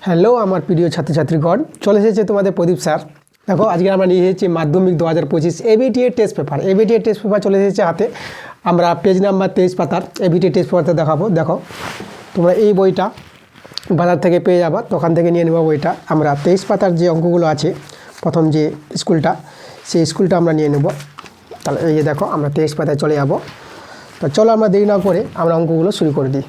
Hello আমার প্রিয় ছাত্রছাত্রীগণ, চলে এসেছে তোমাদের প্রদীপ স্যার। দেখো আজকে আমরা নিয়ে এসেছি মাধ্যমিক 2025 এবিটি এর টেস্ট পেপার। এবিটি এর টেস্ট পেপার চলে এসেছে হাতে। আমরা পেজ নাম্বার 23 পাতার এবিটি টেস্ট পেপারতে দেখাবো। দেখো তোমরা এই বইটা বাজার থেকে পেয়ে যাবা, দোকান থেকে নিয়ে নেবো বইটা। আমরা 23 পাতার যে অঙ্কগুলো আছে, প্রথম যে স্কুলটা, সেই স্কুলটা আমরা নিয়ে নেব। তাহলে এই যে দেখো আমরা 23 পাতায় চলে যাব। তো চলো আমরা দেরি না করে আমরা অঙ্কগুলো শুরু করে দিই।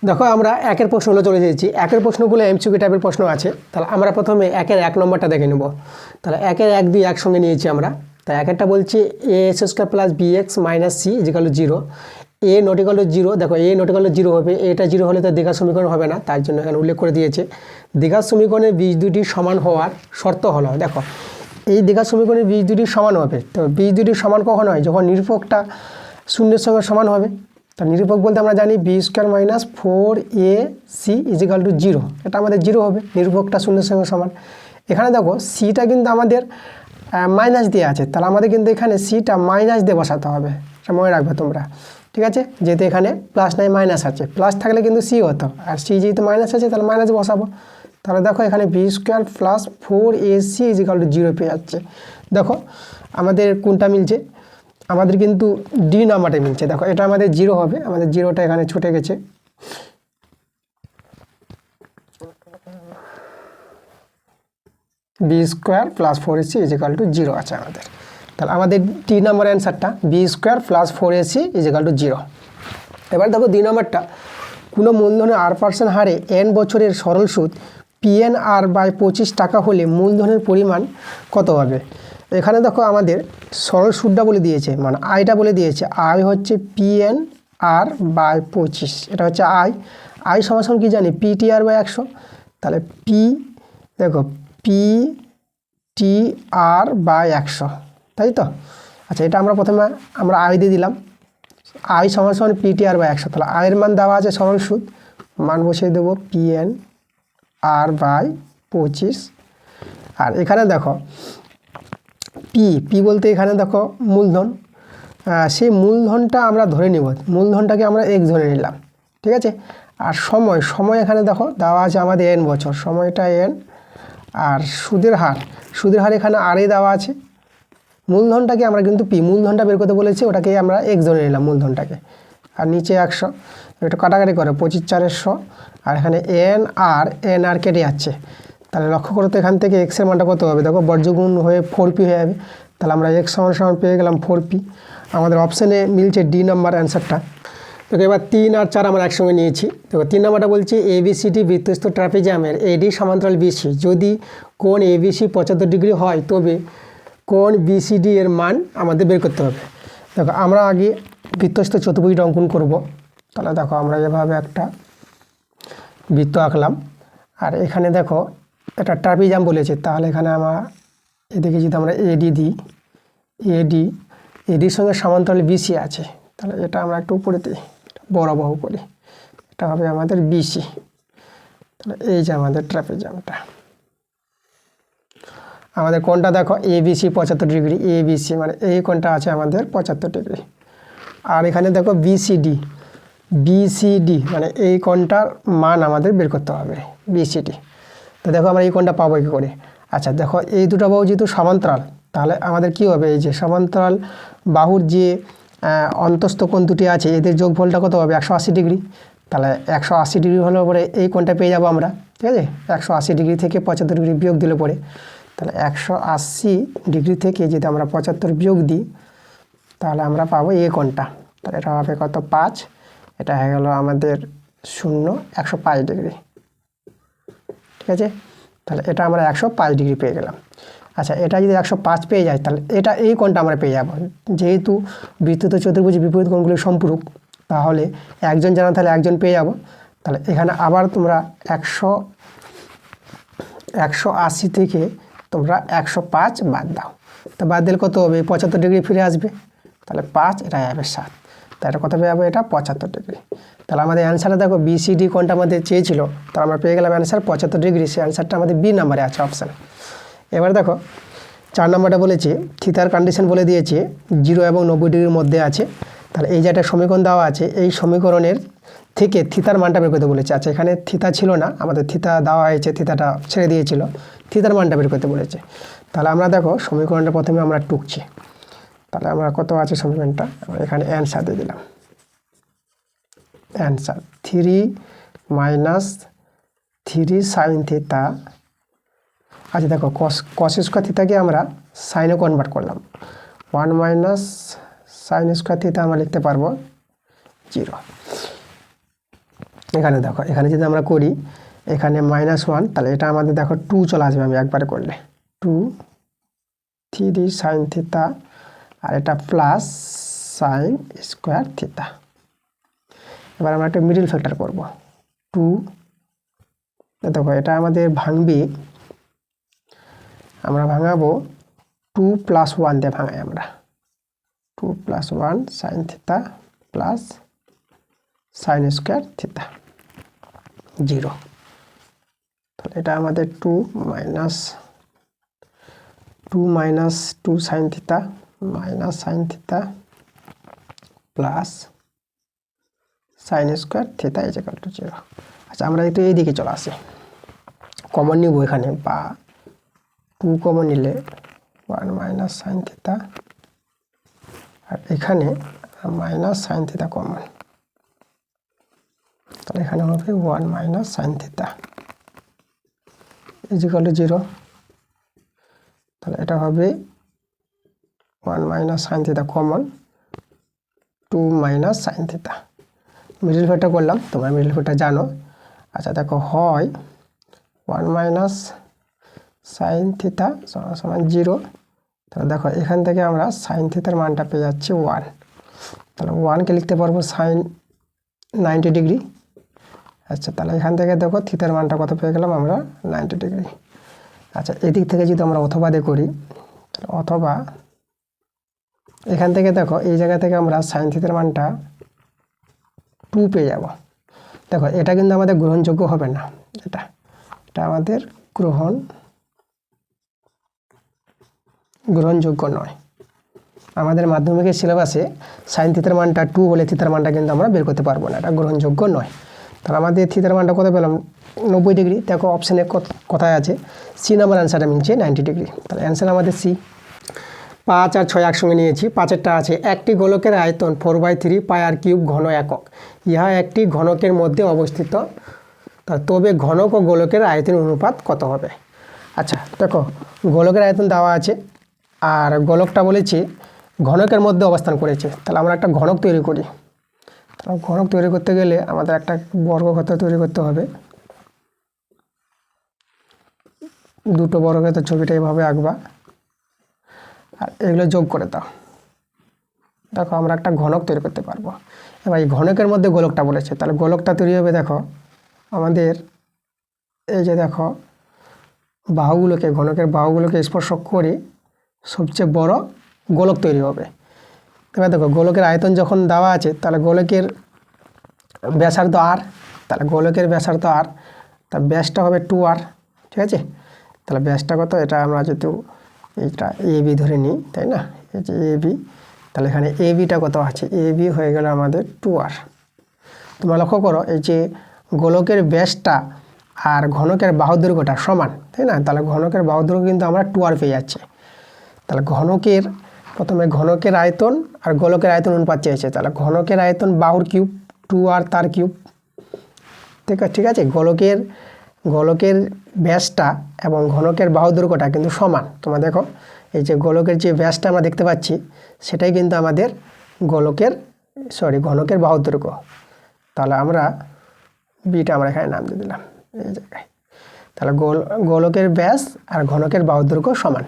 দেখো আমরা একের প্রশ্নগুলো চলে এসেছি। একের প্রশ্নগুলো এমসিকিউ টাইপের প্রশ্ন আছে। তাহলে আমরা প্রথমে একের 1 নম্বরটা দেখে নেব। তাহলে একের 1 দিয়ে একসঙ্গে নিয়েছি আমরা। তাই একেরটা বলছি a² plus bx minus c equal to 0। a not equal to 0। দেখো a নট ইকুয়াল টু 0 হবে, এটা 0 হলে তো দ্বিঘাত সমীকরণ হবে না, তার জন্য এখানে উল্লেখ করে দিয়েছে। দ্বিঘাত সমীকরণের বীজ দুটি সমান হওয়ার শর্ত হলো, দেখো এই দ্বিঘাত সমীকরণের বীজ দুটি সমান হবে। তো বীজ দুটি সমান কখন হয়? যখন নিরূপকটা শূন্যের সঙ্গে সমান হবে। তা নিরূপক বলতে আমরা জানি b² minus 4ac is equal to 0। এটা আমাদের 0 হবে, নিরূপকটা শূন্যের সঙ্গে সমান। এখানে দেখো সিটা কিন্তু আমাদের মাইনাস দিয়ে আছে, তাহলে আমাদের কিন্তু এখানে সিটা মাইনাস দিয়ে বসাতে হবে, এটা মনে রাখবে তোমরা, ঠিক আছে? যেহেতু এখানে প্লাস নাই মাইনাস আছে, প্লাস থাকলে কিন্তু সি হতো, আর সি যেহেতু মাইনাস আছে তাহলে মাইনাস বসাবো। তাহলে দেখো এখানে b² plus 4ac is equal to 0 পেয়ে যাচ্ছে। দেখো আমাদের কোনটা মিলছে? আমাদের কিন্তু ডি নাম্বারটা মিলছে। দেখো এটা আমাদের 0 হবে, আমাদের 0টা এখানে ছুটে গেছে। b² plus 4ac is equal to 0 আছে আমাদের। তাহলে আমাদের ডি নাম্বার অ্যান্সারটা b² plus 4ac is equal to 0। এবার দেখো 2 নম্বরটা, কোনো মূলধনের r% হারে n বছরের সরল সুদ PNR/25 টাকা হলে মূলধনের পরিমাণ কত হবে? এখানে দেখো আমাদের সরল সুদটা বলে দিয়েছে, মানে আয়টা বলে দিয়েছে। আয় হচ্ছে PNR/25, এটা হচ্ছে আয়। আয় সমান কি জানি? PTR/100। তাহলে দেখো PTR/100, তাই তো? আচ্ছা, এটা আমরা প্রথমে আয় দিয়ে দিলাম। আয় সমান PTR/100। তাহলে আয়ের মান দেওয়া আছে, সরল সুদ মান বসিয়ে দেবো PNR/25। আর এখানে দেখো পি বলতে এখানে দেখো মূলধন, সেই মূলধনটা আমরা ধরে নিব, মূলধনটাকে আমরা x ধরে নিলাম, ঠিক আছে? আর সময় এখানে দেখো দেওয়া আছে আমাদের n বছর, সময়টা n। আর সুদের হার এখানে r দেওয়া আছে। মূলধনটাকে আমরা কিন্তু মূলধনটা বের করতে বলেছি, ওটাকে আমরা x ধরে নিলাম মূলধনটাকে। আর নিচে 100, একটু কাটাকাটি করে 25 × 4 = 100। আর এখানে n আর কেটে যাচ্ছে। তাহলে লক্ষ্য করো তো এখান থেকে x এর মানটা কত হবে? দেখো বর্গগুণ হয়ে 4p হয়ে যাবে। তাহলে আমরা x সমান পেয়ে গেলাম 4p। আমাদের অপশানে মিলছে ডি নাম্বার অ্যান্সারটা। দেখো এবার 3 আর 4 আমরা একসঙ্গে নিয়েছি। দেখো 3 নাম্বারটা বলছি ABCD বৃত্তস্থ ট্রাপিজামের AD সমান্তরাল BC যদি কোণ ABC 75 ডিগ্রি হয়, তবে কোণ BCD এর মান আমাদের বের করতে হবে। দেখো আমরা আগে বৃত্তস্থ চতুর্ভুজ অঙ্কন করব। তাহলে দেখো আমরা এভাবে একটা বৃত্ত আঁকলাম। আর এখানে দেখো এটা ট্রাপিজাম বলেছে, তাহলে এখানে আমরা এদিকে যদি আমরা এডি দিই, এডির সঙ্গে সমান্তরাল BC আছে, তাহলে এটা আমরা একটু উপরে দিই, বড় বাহু করি, এটা হবে আমাদের BC। তাহলে এই যে আমাদের ট্রাপিজামটা, আমাদের কোণটা দেখো ABC 75 ডিগ্রি, ABC মানে এই কোণটা আছে আমাদের 75 ডিগ্রি। আর এখানে দেখো BCD মানে এই কোণটার মান আমাদের বের করতে হবে, BCD। তো দেখো আমরা এই কোণটা পাবো কী করে? আচ্ছা দেখো এই দুটো বাহু যেহেতু সমান্তরাল, তাহলে আমাদের কি হবে? এই যে সমান্তরাল বাহুর যে অন্তস্থ কোণ দুটি আছে, এদের যোগফলটা কত হবে? 180 ডিগ্রি। তাহলে 180 ডিগ্রি হলে পরে এই কোণটা পেয়ে যাবো আমরা, ঠিক আছে? 180 ডিগ্রি থেকে 75 ডিগ্রি বিয়োগ দিলে পরে, তাহলে 180 ডিগ্রি থেকে যদি আমরা 75 বিয়োগ দিই, তাহলে আমরা পাবো এই কোণটা। তাহলে এটা হবে কত? 5। এটা হয়ে গেল আমাদের 105 ডিগ্রি, ঠিক আছে? তাহলে এটা আমরা 105 ডিগ্রি পেয়ে গেলাম। আচ্ছা, এটা যদি 105 পেয়ে যায়, তাহলে এই কোণটা আমরা পেয়ে যাব। যেহেতু বৃত্তস্থ চতুর্ভুজ বিপরীত কোণগুলি সম্পূরক, তাহলে একজন জানা তাহলে একজন পেয়ে যাব। তাহলে এখানে আবার তোমরা 180 থেকে তোমরা 105 বাদ দাও, তা বাদ দিলে কত হবে? 75 ডিগ্রি ফিরে আসবে। তাহলে 5, এটা যাবে 7, তাহলে এটা কত পেয়ে যাবো? এটা 75 ডিগ্রি। তাহলে আমাদের অ্যান্সারে দেখো BCD কোণটা আমাদের চেয়েছিল, তাহলে আমরা পেয়ে গেলাম অ্যান্সার 75 ডিগ্রি। সেই অ্যান্সারটা আমাদের বি নাম্বারে আছে অপশান। এবার দেখো 4 নম্বরটা বলেছে থিতার কন্ডিশন বলে দিয়েছে 0 এবং 90 ডিগ্রির মধ্যে আছে। তাহলে এই যে একটা সমীকরণ দেওয়া আছে, এই সমীকরণের থেকে থিতার মানটা বের করতে বলেছে। আচ্ছা, এখানে থিতা ছিল না, আমাদের থিতা দেওয়া হয়েছে, থিতাটা ছেড়ে দিয়েছিল, থিতার মানটা বের করতে বলেছে। তাহলে আমরা দেখো সমীকরণটা প্রথমে আমরা টুকছি। তাহলে আমরা কত আছে সমীকরণটা, আমরা এখানে অ্যান্সার দিয়ে দিলাম। Answer 3 - 3 sine theta. আচ্ছা দেখো, কস স্কোয়ার থিতাকে আমরা সাইনে কনভার্ট করলাম। 1 - সাইন স্কোয়ার থিতা আমরা লিখতে পারবো 0। এখানে দেখো, এখানে যদি আমরা করি, এখানে -1, তাহলে এটা আমাদের দেখো 2 চলে আসবে আমি একবারে করলে। 2 3 সাইন থিতা, আর এটা প্লাস সাইন স্কোয়ার থিতা। এবার আমরা একটা মিডল ফ্যাক্টর করব। 2 দেখো, এটা আমাদের ভাঙবি, আমরা ভাঙাবো 2 + 1 দিয়ে ভাঙাই আমরা। 2 + 1 sine theta plus sine square theta 0। তাহলে এটা আমাদের 2 - 2 sine theta minus sine theta plus sine square theta = 0। আচ্ছা, আমরা একটু এইদিকে চলে আসি, কমন নিব এখানে, বা 2 কমন নিলে 1 - সাইন থিতা, আর এখানে মাইনাস সাইন থিতা কমন, তাহলে এখানে হবে 1 - সাইন থিতা = 0। তাহলে এটা হবে 1 - sine theta common, 2 - sine theta. Middle factor করলাম, তোমরা মিডল ফ্যাক্টর জানো। আচ্ছা দেখো, হয় 1 - সাইন থিতা = 0। তাহলে দেখো, এখান থেকে আমরা সাইন থিতার মানটা পেয়ে যাচ্ছি 1। তাহলে 1কে লিখতে পারবো সাইন 90 ডিগ্রি। আচ্ছা, তাহলে এখান থেকে দেখো থিতার মানটা কত পেয়ে গেলাম আমরা, 90 ডিগ্রি। আচ্ছা, এদিক থেকে যদি আমরা অথবা দিয়ে করি, অথবা এখান থেকে দেখো, এই জায়গা থেকে আমরা সাইন থিতার মানটা 2 পেয়ে যাব। দেখো, এটা কিন্তু আমাদের গ্রহণযোগ্য হবে না, এটা আমাদের গ্রহণযোগ্য নয়। আমাদের মাধ্যমিকের সিলেবাসে সাইন থিতার মানটা 2 হলে থিতার মানটা কিন্তু আমরা বের করতে পারবো না, এটা গ্রহণযোগ্য নয়। তাহলে আমাদের থিতার মানটা কত পেলাম, 90 ডিগ্রি। দেখো অপশানে কোথায় আছে, সি নাম্বার অ্যান্সারটা মিলছে 90 ডিগ্রি। তাহলে অ্যান্সার আমাদের সি। 5 আর 6 একসঙ্গে নিয়েছি। 5এরটা আছে, একটি গোলকের আয়তন 4/3 πr³ ঘন একক, ইহা একটি ঘনকের মধ্যে অবস্থিত, তবে ঘনক ও গোলকের আয়তনের অনুপাত কত হবে। আচ্ছা দেখো, গোলকের আয়তন দেওয়া আছে, আর গোলকটা বলেছি ঘনকের মধ্যে অবস্থান করেছে। তাহলে আমরা একটা ঘনক তৈরি করি। তাহলে ঘনক তৈরি করতে গেলে আমাদের একটা বর্গক্ষেত্র তৈরি করতে হবে। দুটো বর্গক্ষেত্রের ছবিটা এভাবে আঁকবা, আর এগুলো যোগ করে দাও। দেখো, আমরা একটা ঘনক তৈরি করতে পারবো। এবার এই ঘনকের মধ্যে গোলকটা বলেছে, তাহলে গোলকটা তৈরি হবে, দেখো আমাদের এই যে দেখো বাহুগুলোকে, ঘনকের বাহুগুলোকে স্পর্শ করে সবচেয়ে বড় গোলক তৈরি হবে। এবার দেখো, গোলকের আয়তন যখন দেওয়া আছে, তাহলে গোলকের ব্যাসার্ধ r, তাহলে গোলকের ব্যাসার্ধ r, তা ব্যাসটা হবে 2r, ঠিক আছে। তাহলে ব্যাসটা কত, এটা আমরা যেহেতু এইটা AB ধরে নিই, তাই না, এই যে AB, তাহলে এখানে ABটা কত আছে, AB হয়ে গেল আমাদের 2r। তোমরা লক্ষ্য করো, এই যে গোলকের ব্যাসটা আর ঘনকের বাহুদৈর্ঘ্যটা সমান, তাই না, তাহলে ঘনকের বাহুদৈর্ঘ্য কিন্তু আমরা 2r পেয়ে যাচ্ছি। তাহলে ঘনকের প্রথমে ঘনকের আয়তন আর গোলকের আয়তন অনুপাত চেয়েছে, তাহলে ঘনকের আয়তন বাহুর কিউব 2r তার কিউব, ঠিক আছে। গোলকের ব্যাসটা এবং ঘনকের বাহুদৈর্ঘ্যটা কিন্তু সমান। তোমরা দেখো, এই যে গোলকের যে ব্যাসটা আমরা দেখতে পাচ্ছি, সেটাই কিন্তু আমাদের ঘনকের বাহুদৈর্ঘ্য। তাহলে আমরা বিটা আমরা এখানে নাম দিয়ে দিলাম এই জায়গায়। তাহলে গোলকের ব্যাস আর ঘনকের বাহুদৈর্ঘ্য সমান।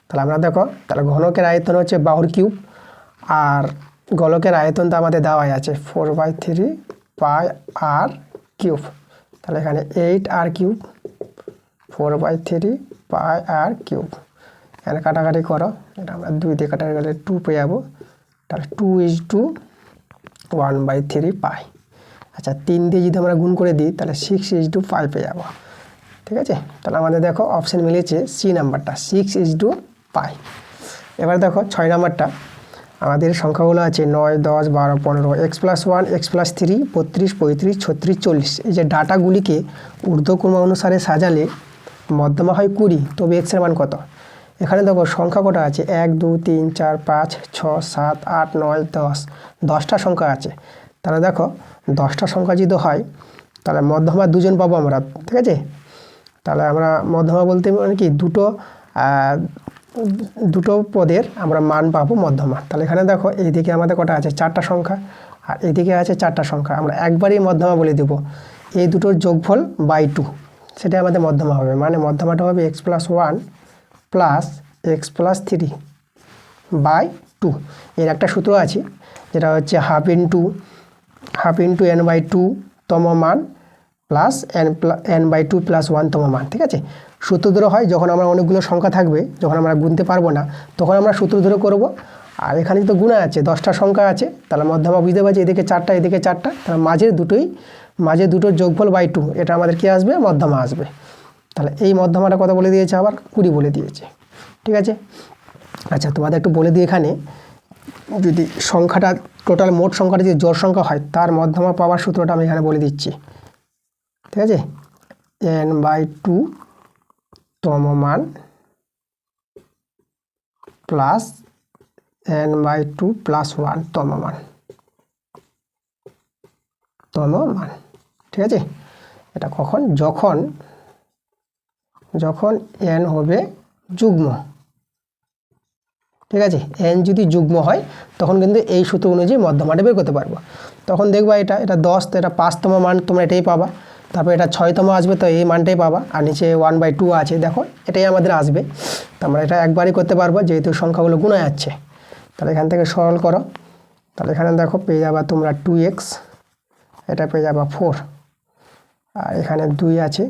তাহলে আমরা দেখো, তাহলে ঘনকের আয়তন হচ্ছে বাহুর কিউব, আর গোলকের আয়তন তো আমাদের দেওয়াই আছে 4/3 πr³। তাহলে এখানে 8r³, 4/3 πr³। এখানে কাটাকাটি করো, এটা আমরা 2 দিয়ে কাটাকাটি গেলে 2 পেয়ে যাবো। তাহলে 2 = 1/3 π। আচ্ছা, 3 দিয়ে যদি আমরা গুণ করে দিই, তাহলে 6 π পেয়ে যাবো, ঠিক আছে। তাহলে আমাদের দেখো অপশান মিলেছে সি নাম্বারটা, 6 π। এবার দেখো 6 নাম্বারটা, আমাদের সংখ্যাগুলো আছে 9, 10, 12, 15, x+1, x+3, 32, 35, 36, 40। এই যে ডাটাগুলিকে ঊর্ধ্বক্রম অনুসারে সাজালে মধ্যমা হয় 20, তবে x এর মান কত? এখানে দেখো সংখ্যা কটা আছে, 1, 2, 3, 4, 5, 6, 7, 8, 9, 10, 10টা সংখ্যা আছে। তাহলে দেখো 10টা সংখ্যা যদি হয় তাহলে মধ্যমা দুজন পাবো আমরা, ঠিক আছে। তাহলে আমরা মধ্যমা বলতে মানে কি দুটো পদের আমরা মান পাবো মধ্যমা। তাহলে এখানে দেখো এইদিকে আমাদের কটা আছে, 4টা সংখ্যা, আর এইদিকে আছে 4টা সংখ্যা। আমরা একবারই মধ্যমা বলে দেব, এই দুটোর যোগফল বাই 2, সেটাই আমাদের মধ্যমা হবে। মানে মধ্যমাটা হবে x+1 প্লাস x+3 বাই 2। এর একটা সূত্র আছে যেটা হচ্ছে হাফ ইন্টু n/2 তম মান প্লাস n/2 প্লাস 1 তম মান, ঠিক আছে। সূত্র ধরে হয় যখন আমরা অনেকগুলো সংখ্যা থাকবে, যখন আমরা গুনতে পারবো না, তখন আমরা সূত্র ধরে করব। আর এখানে তো গুণা আছে, 10টা সংখ্যা আছে, তাহলে মধ্যমা বুঝতে পারছি এদিকে 4টা এদিকে 4টা, তাহলে মাঝে দুটোর যোগফল বাই 2, এটা আমাদের কি আসবে, মধ্যমা আসবে। তাহলে এই মধ্যমাটা কত বলে দিয়েছে, আবার 20 বলে দিয়েছে, ঠিক আছে। আচ্ছা তোমাদের একটু বলে দিই, এখানে যদি সংখ্যাটা টোটাল মোট সংখ্যাটা যদি জোড় সংখ্যা হয় তার মধ্যমা পাওয়ার সূত্রটা আমি এখানে বলে দিচ্ছি, ঠিক আছে। n/2 তম মান প্লাস n/2 প্লাস 1 তম মান, ঠিক আছে। এটা কখন, যখন n হবে যুগ্ম, ঠিক আছে। n যদি যুগ্ম হয় তখন কিন্তু এই সূত্র অনুযায়ী মধ্যমাটা বের করতে পারবো। তখন দেখবা এটা 10, তো এটা 5তম মান তোমরা এটাই পাবা। তারপর এটা 6তম আসবে, তো এই মানটাই পাবা। আর নিচে 1/2 আছে, দেখো এটাই আমাদের আসবে। তো আমরা এটা একবারই করতে পারবো যেহেতু সংখ্যাগুলো গুণা যাচ্ছে। তাহলে এখান থেকে সরল করো, তাহলে এখানে দেখো পেয়ে যাবা তোমরা 2x, এটা পেয়ে যাবা 4, আর এখানে 2 আছে,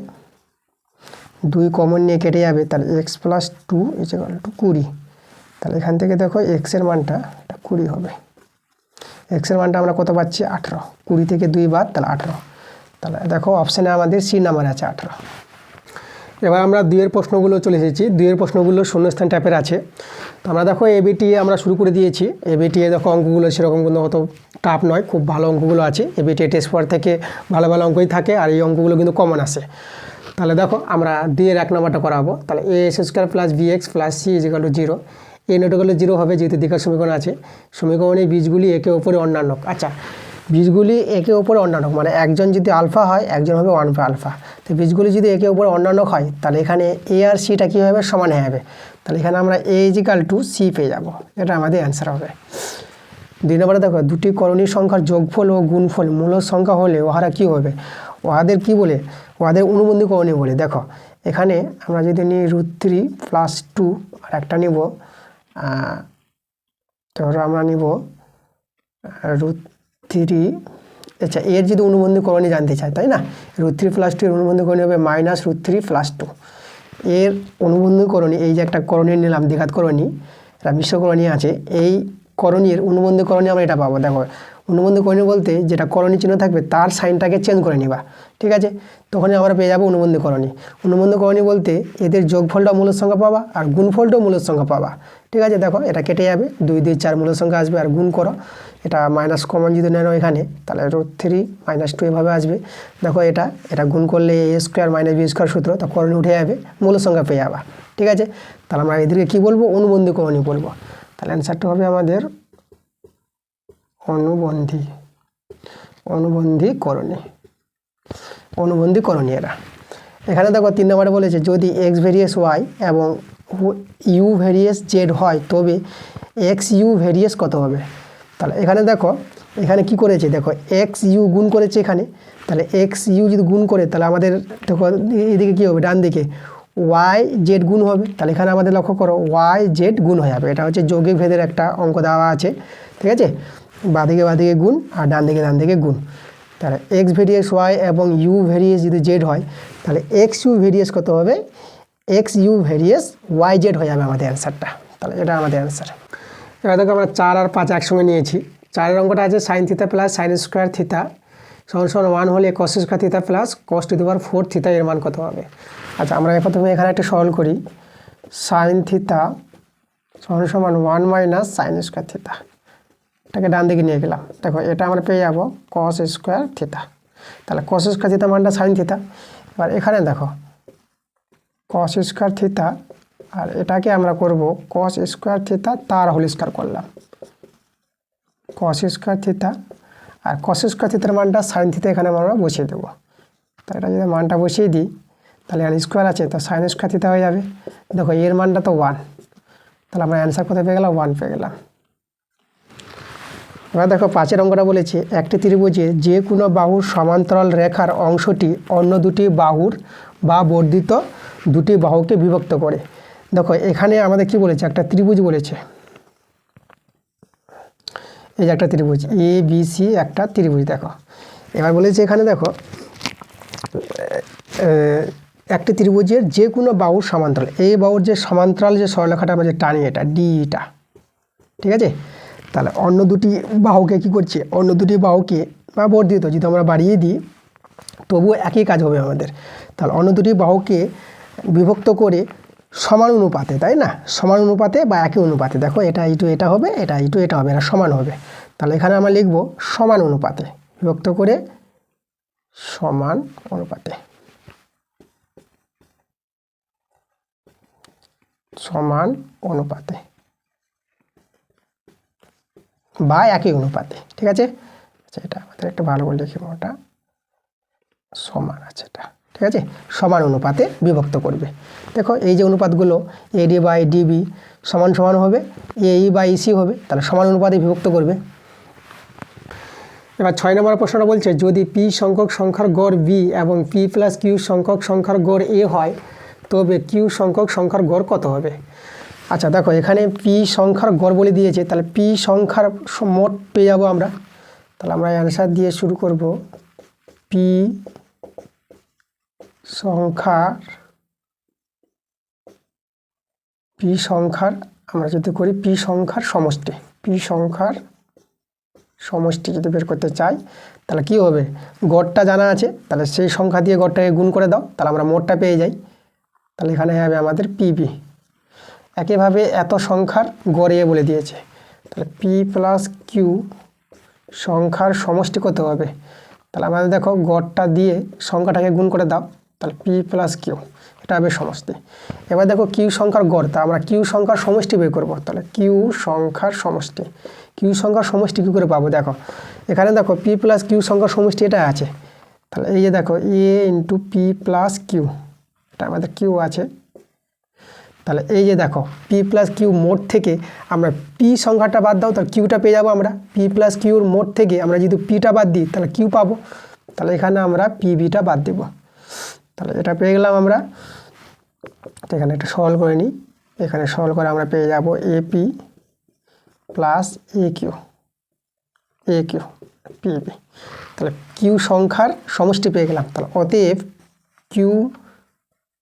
2 কমন নিয়ে কেটে যাবে, তাহলে x+2 = 20। তাহলে এখান থেকে দেখো x এর মানটা 20 হবে। x এর মানটা আমরা কত পাচ্ছি, 18। 20 থেকে 2 বাদ, তাহলে 18। তাহলে দেখো অপশানে আমাদের সি নাম্বার আছে 18। এবার আমরা 2 প্রশ্নগুলো চলে এসেছি। 2 প্রশ্নগুলো শূন্যস্থান টাইপের আছে। তো আমরা দেখো এবিটিএ আমরা শুরু করে দিয়েছি। এবিটিএ দেখো অঙ্কগুলো সেরকম কোনো অত টাফ নয়, খুব ভালো অঙ্কগুলো আছে। এবিটিএ টেস্ট পেপার থেকে ভালো অঙ্কই থাকে, আর এই অঙ্কগুলো কিন্তু কমন আসে। তাহলে দেখো আমরা 2 1 নম্বরটা করাবো। তাহলে a² + bx + c = 0। A not হলে 0 হবে যেহেতু দ্বিঘাত সমীকরণ আছে। সমীকরণে বীজগুলি একে অপরে অন্যান্য। আচ্ছা, বীজগুলি একে অপরে অন্যান্য মানে একজন যদি আলফা হয়, একজন হবে 1 আলফা। তো বীজগুলি যদি একে অপরে অন্যান্য হয় তাহলে এখানে এ আর সিটা কী হবে, সমান হয়ে যাবে। তাহলে এখানে আমরা a = c পেয়ে যাব, এটা আমাদের অ্যান্সার হবে। 2 নম্বরে দেখো দুটি করণীয় সংখ্যার যোগফল ও গুণফল মূলদ সংখ্যা হলে উহারা কী হবে, উহাদের কি বলে, উহাদের অনুবন্ধী করণীয় বলে। দেখো এখানে আমরা যদি নিই √3 + 2, আর একটা নিব, ধরো আমরা নিব √3। আচ্ছা, এর যদি অনুবন্ধী করণীয় জানতে চাই, তাই না, √3 + 2 এর অনুবন্ধী করণীয় হবে -√3 + 2। এর অনুবন্ধী করণীয়, এই যে একটা করণীয় নিলাম দ্বিঘাত করণীয়, এটা মিশ্র করণীয় আছে, এই করণীয়ের অনুবন্ধী করণীয় আমরা এটা পাবো। দেখো অনুবন্ধী করণীয় বলতে যেটা করণীয় চিহ্ন থাকবে তার সাইনটাকে চেঞ্জ করে নিবা, ঠিক আছে। তখনই আমরা পেয়ে যাবো অনুবন্ধী করণীয়। অনুবন্ধী করণীয় বলতে এদের যোগফলটা মূলদ সংখ্যা পাবা আর গুণফলটাও মূলদ সংখ্যা পাবা, ঠিক আছে। দেখো এটা কেটে যাবে, 2 2 4 মূলদ সংখ্যা আসবে, আর গুণ করো, এটা মাইনাস কমন যদি নেন এখানে, তাহলে √3 - 2 এভাবে আসবে। দেখো এটা গুণ করলে a² - b² সূত্র, তো করণীয় উঠে যাবে, মূলদ সংখ্যা পেয়ে যাবা, ঠিক আছে। তাহলে আমরা এদেরকে কী বলবো, অনুবন্ধী করণীয় বলবো। তাহলে অ্যান্সারটা হবে আমাদের অনুবন্ধী করণীয় এরা। এখানে দেখো 3 নম্বরে বলেছে যদি x ভেরিয়েস y এবং u ভেরিয়েস z হয় তবে x u ভেরিয়েস কত হবে। তাহলে এখানে দেখো এখানে কি করেছে, দেখো x u গুণ করেছে এখানে, তাহলে x u যদি গুণ করে তাহলে আমাদের দেখো এদিকে কী হবে, ডান দিকে y z গুণ হবে। তাহলে এখানে আমাদের লক্ষ্য করো y z গুণ হয়ে যাবে। এটা হচ্ছে যৌগিক ভেদের একটা অঙ্ক দেওয়া আছে, ঠিক আছে। বাঁদিকে গুণ আর ডান দিকে গুণ। তাহলে x ভেরিয়েস y এবং u ভেরিয়েস যদি z হয় তাহলে x u ভেরিয়েস কত হবে, x u ভেরিয়েস y z হয়ে যাবে আমাদের অ্যান্সারটা। তাহলে এটা আমাদের অ্যান্সার। এবার দেখো আমরা 4 আর 5 একসঙ্গে নিয়েছি। 4 এর অঙ্কটা আছে sin θ + sin² θ = 1 হলে cos² θ + cos⁴ θ এর মান কত হবে। আচ্ছা, আমরা প্রথমে এখানে একটা সরল করি। sin θ = 1 - sin² θ। এটাকে ডান দিকে নিয়ে গেলাম। দেখো এটা আমরা পেয়ে যাবো কস স্কোয়ার থিটা। তাহলে কস স্কোয়ার থিটা মানটা সাইন থিটা। এবার এখানে দেখো কস স্কোয়ার থিটা, আর এটাকে আমরা করব কস স্কোয়ার থিটা তার হোল স্কোয়ার করলাম, কস স্কোয়ার থিটা। আর কস স্কোয়ার থিটার মানটা সাইন থিটা এখানে আমরা বসিয়ে দেবো। তো এটা যদি মানটা বসিয়ে দিই তাহলে আর স্কোয়ার আছে, তো সাইন স্কোয়ার থিটা হয়ে যাবে। দেখো এর মানটা তো 1, তাহলে আমরা অ্যান্সার কোথায় পেয়ে গেলাম? 1 পেয়ে গেলাম। এবার দেখো 5 অঙ্কটা বলেছে একটি ত্রিভুজে যে কোনো বাহুর সমান্তরাল রেখার অংশটি অন্য দুটি বাহুর বা বর্ধিত দুটি বাহুকে বিভক্ত করে। দেখো এখানে আমাদের কি বলেছে? একটা ত্রিভুজ বলেছে, এই যে একটা ত্রিভুজ এ বি সি, একটা ত্রিভুজ। দেখো এবার বলেছে এখানে দেখো একটি ত্রিভুজের যে কোনো বাহুর সমান্তরাল, এই বাহুর যে সমান্তরাল যে সরলরেখাটা আমরা যে টানি এটা ডিটা, ঠিক আছে? তাহলে অন্য দুটি বাহুকে কি করছে? অন্য দুটি বাহুকে বা বর্ধিত যদি আমরা বাড়িয়ে দিই তবুও একই কাজ হবে আমাদের। তাহলে অন্য দুটি বাহুকে বিভক্ত করে সমান অনুপাতে, তাই না? সমান অনুপাতে বা একই অনুপাতে। দেখো এটা ইটু এটা হবে, এটা ইটু এটা হবে, এটা সমান হবে। তাহলে এখানে আমরা লিখব সমান অনুপাতে, বিভক্ত করে সমান অনুপাতে, সমান অনুপাতে বা একই অনুপাতে, ঠিক আছে? আচ্ছা এটা আমাদের একটা ভালো করে লিখব, ওটা সমান আছে, এটা ঠিক আছে? সমান অনুপাতে বিভক্ত করবে। দেখো এই যে অনুপাতগুলো এডি বাই ডিবি সমান সমান হবে, এই বাই ইসি হবে, তাহলে সমান অনুপাতে বিভক্ত করবে। এবার 6 নম্বর প্রশ্নটা বলছে যদি পি সংখ্যক সংখ্যার গড় বি এবং পি প্লাস কিউ সংখ্যক সংখ্যার গড় এ হয় তবে কিউ সংখ্যক সংখ্যার গড় কত হবে? আচ্ছা দেখো এখানে পি সংখ্যার গড় বলে দিয়েছে, তাহলে পি সংখ্যার মোট পেয়ে যাবো আমরা। তাহলে আমরা অ্যান্সার দিয়ে শুরু করব, পি সংখ্যার আমরা যদি করি পি সংখ্যার সমষ্টি, পি সংখ্যার সমষ্টি যদি বের করতে চাই তাহলে কি হবে? গড়টা জানা আছে, তাহলে সেই সংখ্যা দিয়ে গড়টাকে গুণ করে দাও, তাহলে আমরা মোটটা পেয়ে যাই। তাহলে এখানে হবে আমাদের পিবি। একইভাবে এত সংখ্যার গড় এ বলে দিয়েছে, তাহলে পি প্লাস কিউ সংখ্যার সমষ্টি কত হবে? তাহলে আমাদের দেখো গড়টা দিয়ে সংখ্যাটাকে গুণ করে দাও, তাহলে পি প্লাস কিউ, এটা হবে সমষ্টি। এবার দেখো কিউ সংখ্যার গড়, তা আমরা কিউ সংখ্যার সমষ্টি বের করবো। তাহলে কিউ সংখ্যার সমষ্টি, কিউ সংখ্যার সমষ্টি কী করে পাবো? দেখো এখানে দেখো পি প্লাস কিউ সংখ্যার সমষ্টি এটা আছে, তাহলে এই যে দেখো এ ইন্টু পি প্লাস কিউ, এটা আমাদের কিউ আছে। তাহলে এই যে দেখো পি প্লাস কিউ মোট থেকে আমরা পি সংখ্যাটা বাদ দাও, তাহলে কিউটা পেয়ে যাবো আমরা। পি প্লাস কিউর মোট থেকে আমরা যদি পিটা বাদ দিই তাহলে কিউ পাবো, তাহলে এখানে আমরা পিবিটা বাদ দেবো, তাহলে এটা পেয়ে গেলাম আমরা। এখানে একটা সলভ করে নিই, এখানে সলভ করে আমরা পেয়ে যাব এপি প্লাস এ কিউ পিবি। তাহলে কিউ সংখ্যার সমষ্টি পেয়ে গেলাম। তাহলে অতএব কিউ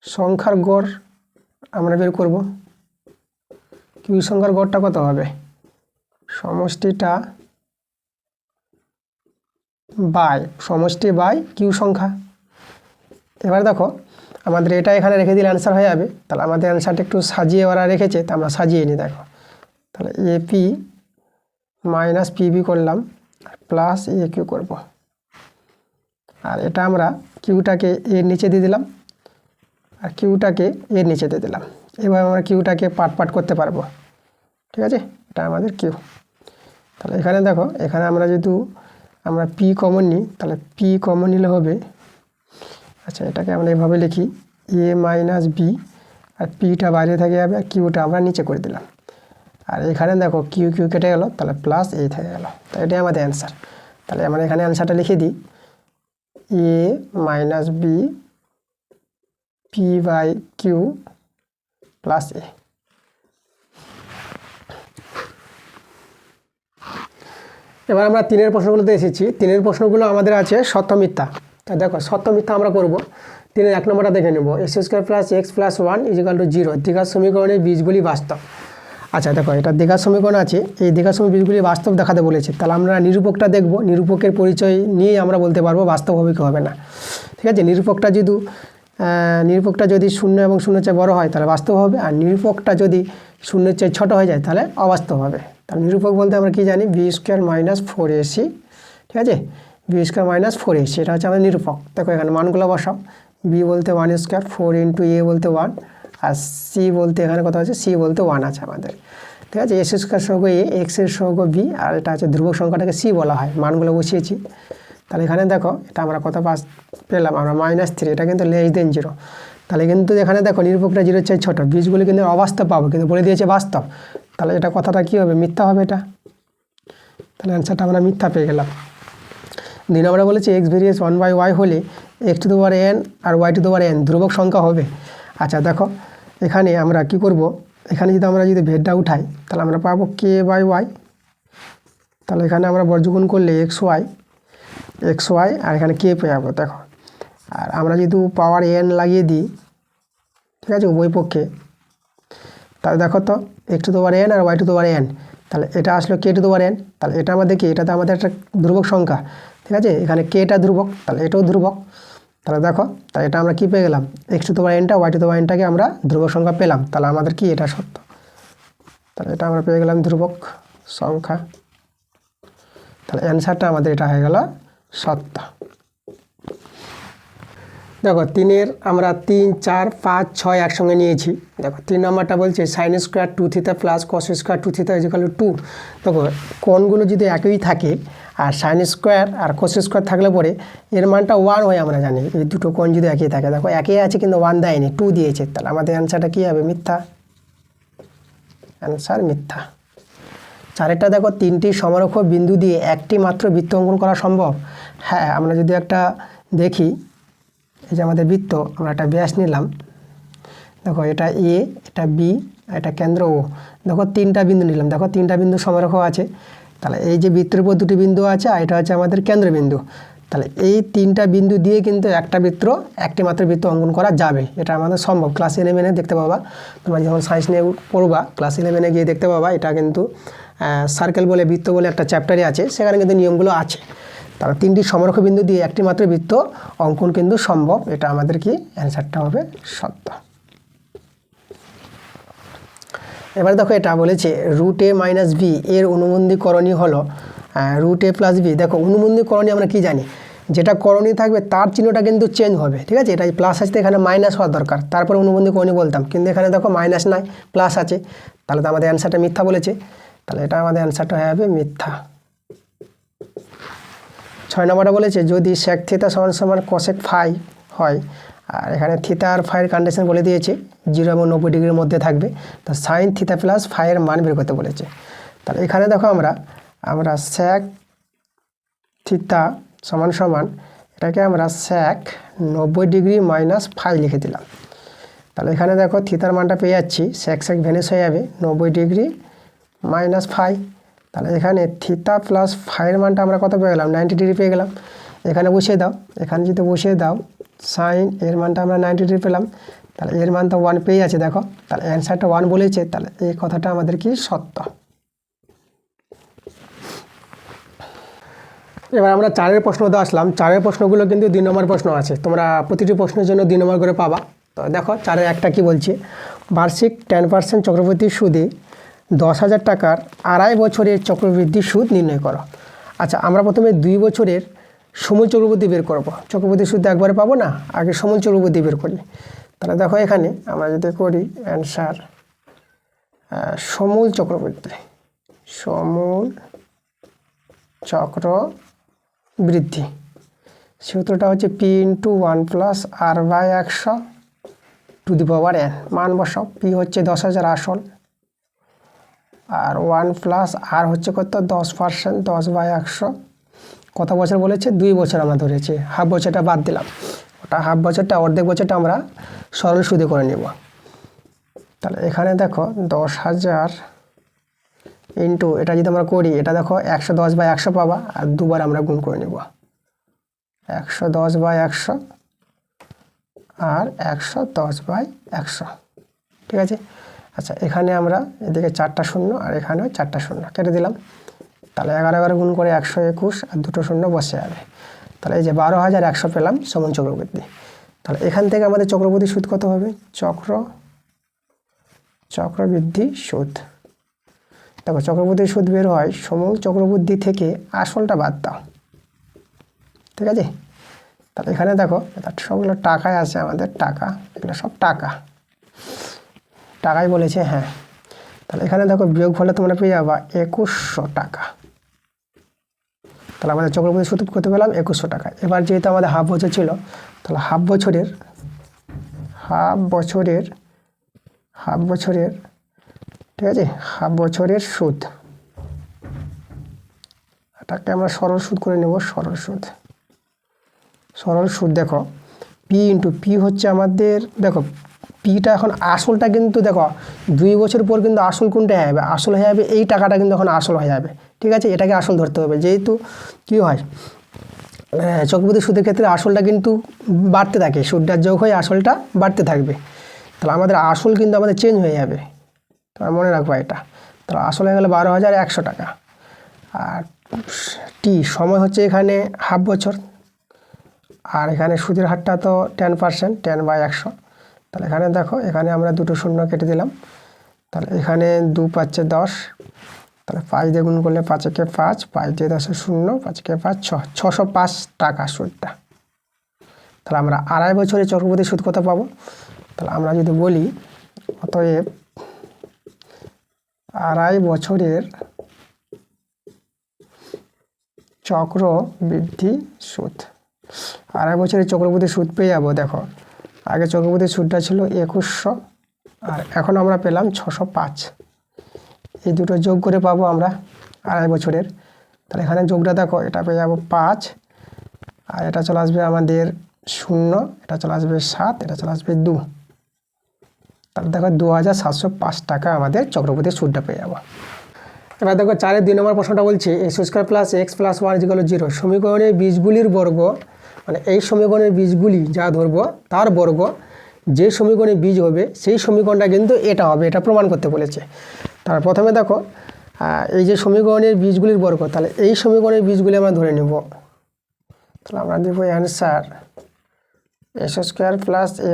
সংখ্যার গড় আমরা বের করব। কিউ সংখ্যার গড়টা কত হবে? সমষ্টিটা বাই সমষ্টি বাই কিউ সংখ্যা। এবার দেখো আমাদের এটা এখানে রেখে দিলে অ্যান্সার হয়ে যাবে। তাহলে আমাদের অ্যান্সারটা একটু সাজিয়ে ওরা রেখেছে, তা আমরা সাজিয়ে নিই। দেখো তাহলে এপি মাইনাস পিবি করলাম প্লাস এ কিউ করবো, আর এটা আমরা কিউটাকে এর নিচে দিয়ে দিলাম আর কিউটাকে এর নিচে দিয়ে দিলাম। এবার আমরা কিউটাকে পাট করতে পারবো, ঠিক আছে? এটা আমাদের কিউ। তাহলে এখানে দেখো এখানে আমরা যেহেতু আমরা পি কমন নিই, তাহলে পি কমন নিলে হবে, আচ্ছা এটাকে আমরা এভাবে লিখি এ মাইনাস বি, আর পিটা বাইরে থেকে যাবে আর কিউটা আমরা নিচে করে দিলাম। আর এখানে দেখো কিউ কেটে গেল, তাহলে প্লাস এ থেকে গেল, তো এটাই আমাদের অ্যান্সার। তাহলে আমরা এখানে অ্যান্সারটা লিখে দিই a minus b p by q plus a. এবার আমরা 3 প্রশ্নগুলোতে এসেছি। 3 প্রশ্নগুলো আমাদের আছে সত্য মিথ্যা। তা দেখো সত্য মিথ্যা আমরা করব। 1 নম্বরটা দেখে নেব, x² প্লাস এক্স প্লাস 1 = 0 দ্বিঘাত সমীকরণের বীজগুলি বাস্তব। আচ্ছা দেখো এটা দ্বিঘাত সমীকরণ আছে, এই দ্বিঘাত সমীকরণ বীজগুলি বাস্তব দেখাতে বলেছে। তাহলে আমরা নিরূপকটা দেখব, নিরূপকের পরিচয় নিয়ে আমরা বলতে পারবো বাস্তব হবে কি হবে না, ঠিক আছে? নিরূপকটা যদি 0 এবং 0 চেয়ে বড় হয় তাহলে বাস্তব হবে, আর নিরূপকটা যদি 0 চেয়ে ছোট হয়ে যায় তাহলে অবাস্তব হবে। তাহলে নিরূপক বলতে আমরা কি জানি বি স্কোয়ার মাইনাস 4ac, ঠিক আছে, বি স্কোয়ার মাইনাস 4ac এটা হচ্ছে আমাদের নিরূপক। দেখো এখানে মানগুলো বসাও, বি বলতে 1 স্কোয়ার, 4 ইন্টু এ বলতে 1, আর সি বলতে এখানে কত আছে, সি বলতে 1 আছে আমাদের, ঠিক আছে। এস স্কোয়ার সহগ এ, এক্সের সহগ বি, আর এটা হচ্ছে ধ্রুবক সংখ্যাটাকে সি বলা হয়, মানগুলো বসিয়েছি। তাহলে এখানে দেখো এটা আমরা কত পেলাম আমরা -3, এটা কিন্তু <0 তাহলে কিন্তু এখানে দেখো নিরূপকটা 0 চেয়ে ছোটো, বীজগুলি কিন্তু অবাস্তব পাবো, কিন্তু বলে দিয়েছে বাস্তব, তাহলে এটা কথাটা কী হবে, মিথ্যা হবে এটা। তাহলে অ্যান্সারটা আমরা মিথ্যা পেয়ে গেলাম। 2 নম্বরে বলেছে এক্স ভেরিয়েস 1/y হলে x⁴n আর y⁴n ধ্রুবক সংখ্যা হবে। আচ্ছা দেখো এখানে আমরা কি করব, এখানে যদি ভেদটা উঠাই তাহলে আমরা পাবো k/y, তাহলে এখানে আমরা বর্গগুণ করলে xy আর এখানে k পেয়ে যাবো। দেখো আর আমরা যদি পাওয়ার n লাগিয়ে দিই, ঠিক আছে, উভয় পক্ষে, তাহলে দেখো তো x⁴n আর y⁴n, তাহলে এটা আসলো k⁴n, তাহলে এটা আমাদের কি, এটা তো আমাদের একটা ধ্রুবক সংখ্যা, ঠিক আছে, এখানে kটা ধ্রুবক, তাহলে এটাও ধ্রুবক। তাহলে দেখো তাহলে এটা আমরা কি পেয়ে গেলাম, x⁴nটা y⁴nটাকে আমরা ধ্রুবক সংখ্যা পেলাম, তাহলে আমাদের কি এটা সত্য, তাহলে এটা আমরা পেয়ে গেলাম ধ্রুবক সংখ্যা, তাহলে অ্যান্সারটা আমাদের এটা হয়ে গেল সত্য। দেখো 3-এর আমরা 3, 4, 5, 6 একসঙ্গে নিয়েছি। দেখো 3 নম্বরটা বলছে sin square 2θ plus cos square 2θ = 2। দেখো কোণগুলো যদি একই থাকে আর sin স্কোয়ার আর cos স্কোয়ার থাকলে পরে এর মানটা 1 হয় আমরা জানি, এই দুটো কোণ যদি একই থাকে, দেখো একই আছে কিন্তু 1 দেয়নি, 2 দিয়েছে, তাহলে আমাদের অ্যান্সারটা কী হবে, মিথ্যা, অ্যান্সার মিথ্যা। 4-এরটা দেখো 3টি সমরক্ষ বিন্দু দিয়ে একটি মাত্র বৃত্ত অঙ্কন করা সম্ভব। হ্যাঁ, আমরা যদি একটা দেখি, এই যে আমাদের বৃত্ত, আমরা একটা ব্যাস নিলাম, দেখো এটা এ, এটা বি, এটা কেন্দ্র ও, দেখো 3টা বিন্দু নিলাম, দেখো 3টা বিন্দু সমরক্ষ আছে, তাহলে এই যে বৃত্তের উপর 2টি বিন্দু আছে আর এটা হচ্ছে আমাদের কেন্দ্রবিন্দু, তাহলে এই 3টা বিন্দু দিয়ে কিন্তু একটি মাত্র বৃত্ত অঙ্কন করা যাবে, এটা আমাদের সম্ভব। ক্লাস 11-এ দেখতে পাবা, তোমরা যখন সায়েন্স নিয়ে পড়বা ক্লাস 11-এ গিয়ে দেখতে পাবা, এটা কিন্তু সার্কেল বলে, বৃত্ত বলে একটা চ্যাপ্টারে আছে, সেখানে কিন্তু নিয়মগুলো আছে। তাহলে 3টি সমরক্ষ বিন্দু দিয়ে একটি মাত্র বৃত্ত অঙ্কন কিন্তু সম্ভব, এটা আমাদের কি অ্যান্সারটা হবে সত্য। এবার দেখো এটা বলেছে √a - b এর অনুবন্ধী করণী হলো √a + b। দেখো অনুবন্ধী করণী আমরা কি জানি, যেটা করণী থাকবে তার চিহ্নটা কিন্তু চেঞ্জ হবে, ঠিক আছে, এটা প্লাস আসতে এখানে মাইনাস হওয়ার দরকার, তারপরে অনুবন্ধী করণী বলতাম, কিন্তু এখানে দেখো মাইনাস নাই, প্লাস আছে, তাহলে তো আমাদের অ্যান্সারটা মিথ্যা বলেছে, তাহলে এটা আমাদের অ্যান্সারটা হয়ে যাবে মিথ্যা। 6 নম্বরটা বলেছে যদি sec θ = cosec φ হয়, আর এখানে থিতা আর ফাইয়ের কন্ডিশন বলে দিয়েছে 0 এবং 90 ডিগ্রির মধ্যে থাকবে, তো sin θ + φ এর মান বের করতে বলেছে। তাহলে এখানে দেখো আমরা sec θ = এটাকে আমরা sec 90 ডিগ্রি - φ লিখে দিলাম। তাহলে এখানে দেখো থিতার মানটা পেয়ে যাচ্ছি, sec ভ্যানিশ হয়ে যাবে 90 ডিগ্রি - φ, তাহলে এখানে থিতা প্লাস ফাইয়ের মানটা আমরা কত পেয়ে গেলাম, 90 ডিগ্রি পেয়ে গেলাম। এখানে বসিয়ে দাও, এখানে যদি বসিয়ে দাও সাইন এর মানটা আমরা 90 ডিগ্রি পেলাম, তাহলে এর মান তো 1 পেয়ে আছে, দেখো তাহলে অ্যান্সারটা 1 বলেছে, তাহলে এই কথাটা আমাদের কি সত্য। এবার আমরা 4-এর প্রশ্নতে আসলাম। 4-এর প্রশ্নগুলো কিন্তু 2 নম্বর প্রশ্ন আছে, তোমরা প্রতিটি প্রশ্নের জন্য 2 নম্বর করে পাবা। তো দেখো 4-এর একটা কি বলছে, বার্ষিক 10% চক্রবৃদ্ধি সুদে 10,000 টাকার 2.5 বছরের চক্রবৃদ্ধি সুদ নির্ণয় করো। আচ্ছা আমরা প্রথমে 2 বছরের সমূল চক্রবৃদ্ধি বের করব, চক্রবৃদ্ধি সুদ একবারে পাবো না, আগে সমূল চক্রবৃদ্ধি বের করি। তাহলে দেখো এখানে আমরা যদি করি অ্যান্সার সমূল চক্রবৃদ্ধি, সমূল চক্রবৃদ্ধি সূত্রটা হচ্ছে p × 1 + r/100 to the power n, মান বসাও, p হচ্ছে 10,000 আসল, আর 1 + r হচ্ছে কত 10%, 10/100, কত বছর বলেছে 2 বছর আমরা ধরেছি, হাফ বছরটা বাদ দিলাম, ওটা হাফ বছরটা, অর্ধেক বছরটা আমরা সরল সুদে করে নেব। তাহলে এখানে দেখো 10,000 ইন্টু এটা যদি আমরা করি, এটা দেখো 110/100 পাবা, আর দুবার আমরা গুণ করে নেব, 110/100 আর 110/100, ঠিক আছে। আচ্ছা এখানে আমরা এদিকে 4টা শূন্য আর এখানেও 4টা শূন্য কেটে দিলাম, তাহলে 11 গুণ করে 121 আর 2টো শূন্য বসে যাবে, তাহলে এই যে 12,100 পেলাম সমূল চক্রবৃদ্ধি। তাহলে এখান থেকে আমাদের চক্রবৃদ্ধি সুদ কত হবে, চক্রবৃদ্ধি সুদ, দেখো চক্রবৃদ্ধি সুদ বের হয় সমূল চক্রবৃদ্ধি থেকে আসলটা বাদ দাও, ঠিক আছে। তাহলে এখানে দেখো সবগুলো টাকায় আছে, আমাদের টাকা, এগুলো সব টাকা, টাকাই বলেছে, হ্যাঁ। তাহলে এখানে দেখো বিয়োগ ফলে তোমরা পেয়ে যাবা 2100 টাকা। তাহলে আমাদের চক্রবৃদ্ধি সুদ করতে পেলাম 2100 টাকা। এবার যেহেতু আমাদের হাফ বছর ছিল, তাহলে হাফ বছরের ঠিক আছে, হাফ বছরের সুদ, এটাকে আমরা সরল সুদ করে নেব। সরল সুদ দেখো পি ইন্টু পি হচ্ছে আমাদের, দেখো পিটা এখন আসলটা কিন্তু দেখো 2 বছর পর কিন্তু আসল কোনটা হয়ে যাবে, আসল হয়ে যাবে এই টাকাটা কিন্তু এখন আসল হয়ে যাবে, ঠিক আছে। এটাকে আসল ধরতে হবে, যেহেতু কী হয় চক্রবৃদ্ধি সুদের ক্ষেত্রে আসলটা কিন্তু বাড়তে থাকে, সুদটার যোগ হয়ে আসলটা বাড়তে থাকবে। তাহলে আমাদের আসল কিন্তু আমাদের চেঞ্জ হয়ে যাবে, তোমার মনে রাখবো এটা। তাহলে আসল হয়ে গেলে 12,100 টাকা। আর টি সময় হচ্ছে এখানে হাফ বছর, আর এখানে সুদের হারটা তো 10%, 10/100। তাহলে এখানে দেখো এখানে আমরা দুটো শূন্য কেটে দিলাম, তাহলে এখানে 2 × 5 = 10, তাহলে 5 দিয়ে গুণ করলে 5 × 5, 5 দিয়ে 10 0, 5 × 5 6, 605 টাকা সুদটা। তাহলে আমরা আড়াই বছরে চক্রবৃদ্ধি সুদ কত পাবো? তাহলে আমরা যদি বলি অতএব আড়াই বছরের চক্রবৃদ্ধি সুদ, আড়াই বছরের চক্রবৃদ্ধি সুদ পেয়ে যাবো। দেখো আগে চক্রবৃদ্ধি সুদটা ছিল 2100, আর এখন আমরা পেলাম 605। এই দুটো যোগ করে পাবো আমরা আড়াই বছরের। তাহলে এখানে যোগটা দেখো, এটা পেয়ে যাবো 5, আর এটা চলে আসবে আমাদের 0, এটা চলে আসবে 7, এটা চলে আসবে 2। তাহলে দেখো 2705 টাকা আমাদের চক্রবৃদ্ধি সুদটা পেয়ে যাবো। এবার দেখো 4-এর 2 নম্বর প্রশ্নটা বলছে x² + x + y = 0 সমীকরণের বীজগুলির বর্গ, মানে এই সমীকরণের বীজগুলি যা ধরবো তার বর্গ যে সমীকরণে বীজ হবে সেই সমীকরণটা কিন্তু এটা হবে, এটা প্রমাণ করতে বলেছে। তার প্রথমে দেখো এই যে সমীকরণের বীজগুলির বর্গ, তাহলে এই সমীকরণের বীজগুলি আমরা ধরে নেব। তাহলে আমরা দেবো অ্যান্সার x² +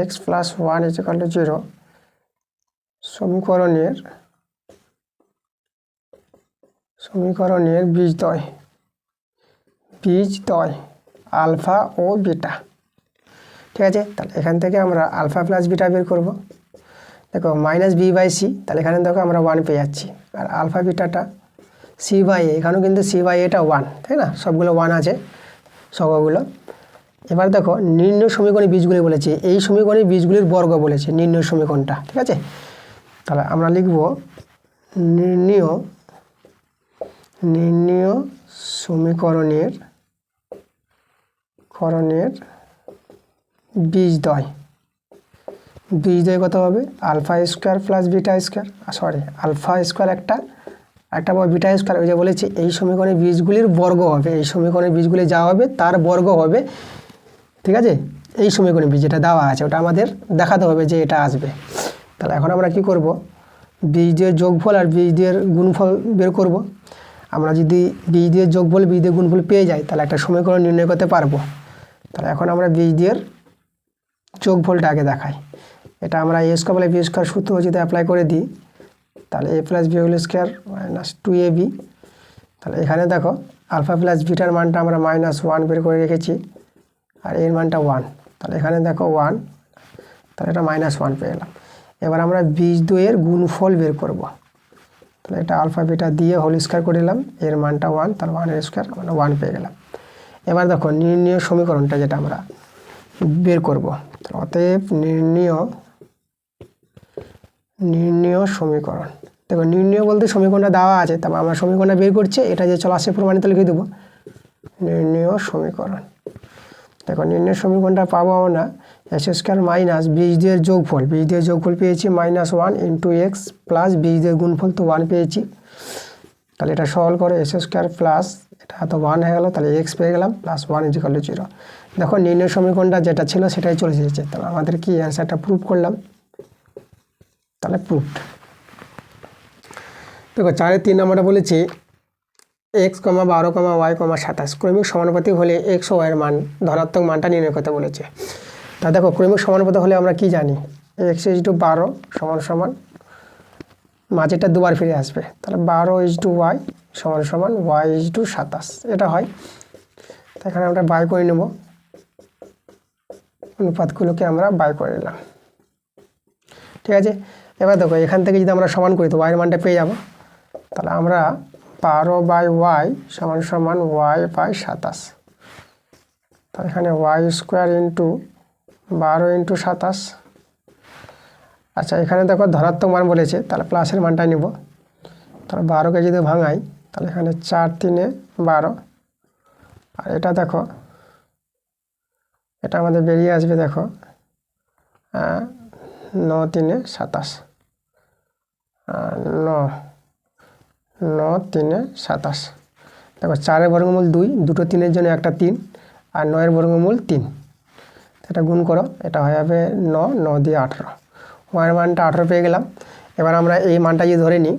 x + y = 0 সমীকরণের বীজদ্বয় আলফা ও বিটা, ঠিক আছে। তাহলে এখান থেকে আমরা আলফা প্লাস বিটা বের করব। দেখো -b/c, তাহলে এখানে দেখো আমরা 1 পেয়ে যাচ্ছি, আর আলফা বিটাটা c/a, এখানেও কিন্তু c/a-টা 1, তাই না, সবগুলো 1 আছে সবগুলো। এবার দেখো নির্ণয় সমীকরণের বীজগুলি বলেছে, এই সমীকরণের বীজগুলির বর্গ বলেছে নির্ণয় সমীকরণটা, ঠিক আছে। তাহলে আমরা লিখব নির্ণয় সমীকরণের বীজদ্বয় কত হবে? α² + β², α² একটা বা β², ওই যে বলেছি এই সমীকরণের বীজগুলির বর্গ হবে, এই সমীকরণের বীজগুলি যা হবে তার বর্গ হবে, ঠিক আছে। এই সমীকরণের বীজ যেটা দেওয়া আছে ওটা আমাদের দেখাতে হবে যে এটা আসবে। তাহলে এখন আমরা কি করব, বীজের যোগফল আর বীজের গুণফল বের করব। আমরা যদি বীজের যোগফল বীজের গুণফল পেয়ে যাই তাহলে একটা সমীকরণ নির্ণয় করতে পারবো। তাহলে এখন আমরা বীজের যোগফলটা আগে দেখাই। এটা আমরা a² + b² সূত্র যদি অ্যাপ্লাই করে দিই, তাহলে a + b² - 2ab। তাহলে এখানে দেখো আলফা প্লাস বিটার মানটা আমরা -1 বের করে রেখেছি, আর এর মানটা 1, তাহলে এখানে দেখো 1, তাহলে এটা -1 পেয়ে গেলাম। এবার আমরা বীজদ্বয়ের গুণফল বের করব। তাহলে এটা আলফা বিটা দিয়ে হোল স্কয়ার করে দিলাম, এর মানটা 1, তাহলে 1² মানে 1 পেয়ে গেলাম। এবার দেখো নির্ণয় সমীকরণটা যেটা আমরা বের করব, অতএব নির্ণয় সমীকরণ। দেখো নির্ণয় বলতে সমীকরণটা দেওয়া আছে, তবে আমরা সমীকরণটা বের করছি, এটা যে চলে আসে প্রমাণিত লিখে দেবো নির্ণয় সমীকরণ। দেখো নির্ণয় সমীকরণটা পাবো আমরা x² মাইনাস বীজদের যোগফল পেয়েছি -1 × x প্লাস বীজদের গুণফল তো 1 পেয়েছি। তাহলে এটা সলভ করে x² প্লাস এটা তো 1 হয়ে গেল, তাহলে x পেয়ে গেলাম প্লাস 1 = 0। দেখো নির্ণয় সমীকরণটা যেটা ছিল সেটাই চলে এসেছে, তাহলে আমাদের কি অ্যান্সারটা প্রুভ করলাম, তাহলে প্রুভড। দেখো 4-এর 3 নম্বরটা বলেছে x, 12, y, 27 ক্রমিক সমানুপাতিক হলে x ও y এর মান ধনাত্মক মানটা নির্ণয় করতে বলেছে। তা দেখো ক্রমিক সমানুপাতিক হলে আমরা কি জানি, x = 12 = মাঝেটা দুবার ফিরে আসবে, তাহলে 12:y সমান সমান y/27 এটা হয়। তো এখানে আমরা বাই করে নেব, অনুপাতগুলোকে আমরা বাই করে নিলাম। ঠিক আছে, এবার দেখো এখান থেকে যদি আমরা সমান করি তো y এর মানটা পেয়ে যাব। তাহলে আমরা 12/y সমান সমান y/27, তাহলে এখানে y² ইন্টু 12 × 27। আচ্ছা এখানে দেখো ধনাত্মক মান বলেছে, তাহলে প্লাসের মানটাই নেব। তাহলে 12কে যদি ভাঙাই তাহলে এখানে 4 × 3 = 12, আর এটা দেখো এটা আমাদের বেরিয়ে আসবে, দেখো 9 × 3 = 27, 9 × 3 = 27। দেখো 4-এর বর্গমূল 2, দুটো 3-এর জন্য একটা 3, আর 9-এর বর্গমূল 3, এটা গুণ করো, এটা হয়ে যাবে 9, 9 দিয়ে 18, ওয়াইয়ের মানটা 18 পেয়ে গেলাম। এবার আমরা এই মানটা যদি ধরে নিই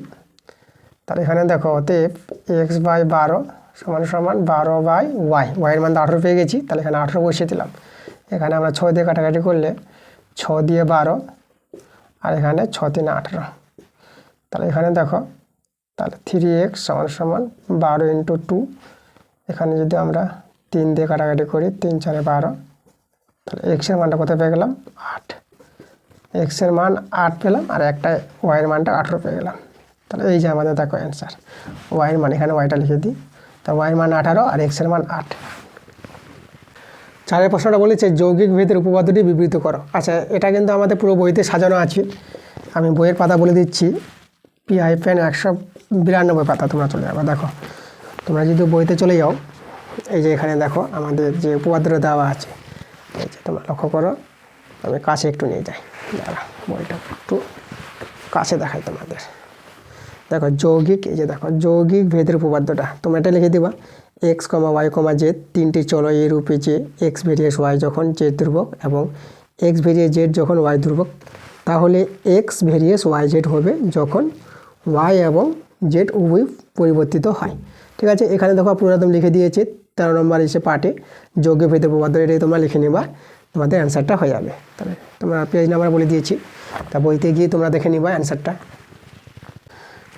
তাহলে এখানে দেখো অতএব x/12 সমান সমান 12/y, ওয়াইয়ের মান 18 পেয়ে গেছি, তাহলে এখানে 18 বসিয়ে দিলাম। এখানে আমরা 6 দিয়ে কাটাকাটি করলে 6 দিয়ে 12, আর এখানে 6 × 3 = 18, তাহলে এখানে দেখো তাহলে 3x সমান সমান 12 × 2, এখানে যদি আমরা 3 দিয়ে কাটাকাটি করি 3 × 4 = 12, তাহলে এক্সের মানটা কত পেয়ে গেলাম 8, এক্সের মান 8 পেলাম, আর একটা ওয়াইয়ের মানটা 18 পেয়ে গেলাম। তাহলে এই যে আমাদের দেখো অ্যান্সার, ওয়াইয়ের মান এখানে ওয়াইটা লিখে দিই, তা ওয়াইয়ের মান 18 আর এক্সের মান 8। 4-এর প্রশ্নটা বলেছে যৌগিক ভেদের উপপাদ্যটি বিবৃত করো। আচ্ছা এটা কিন্তু আমাদের পুরো বইতে সাজানো আছে, আমি বইয়ের পাতা বলে দিচ্ছি, P-192 পাতা তোমরা চলে যাবে। দেখো তোমরা যদি বইতে চলে যাও, এই যে এখানে দেখো আমাদের যে উপপাদ্যটা দেওয়া আছে, এই যে তোমরা লক্ষ্য করো, আমি কাছে একটু নিয়ে যাই, দাঁড়া বইটা একটু কাছে দেখাই তোমাদের। দেখো যৌগিক, এই যে দেখো যৌগিক ভেদের উপপাদ্যটা তোমরা এটা লিখে দিবা, x, y, z তিনটি চল এই রূপে যে x ভেরিয়েস y যখন z ধ্রুবক এবং x ভেরিয়েস z যখন y ধ্রুবক, তাহলে x ভেরিয়েস y z হবে যখন y এবং z উভয় পরিবর্তিত হয়। ঠিক আছে, এখানে দেখো পুরো একদম লিখে দিয়েছে 13 নম্বর এসে পার্টে যৌগিক ভেদের উপপাদ্য, এটাই তোমরা লিখে নিবা, তোমাদের অ্যান্সারটা হয়ে যাবে। তাহলে তোমরা পেজ নাম্বার বলে দিয়েছি, তা বইতে গিয়ে তোমরা দেখে নিবা অ্যান্সারটা।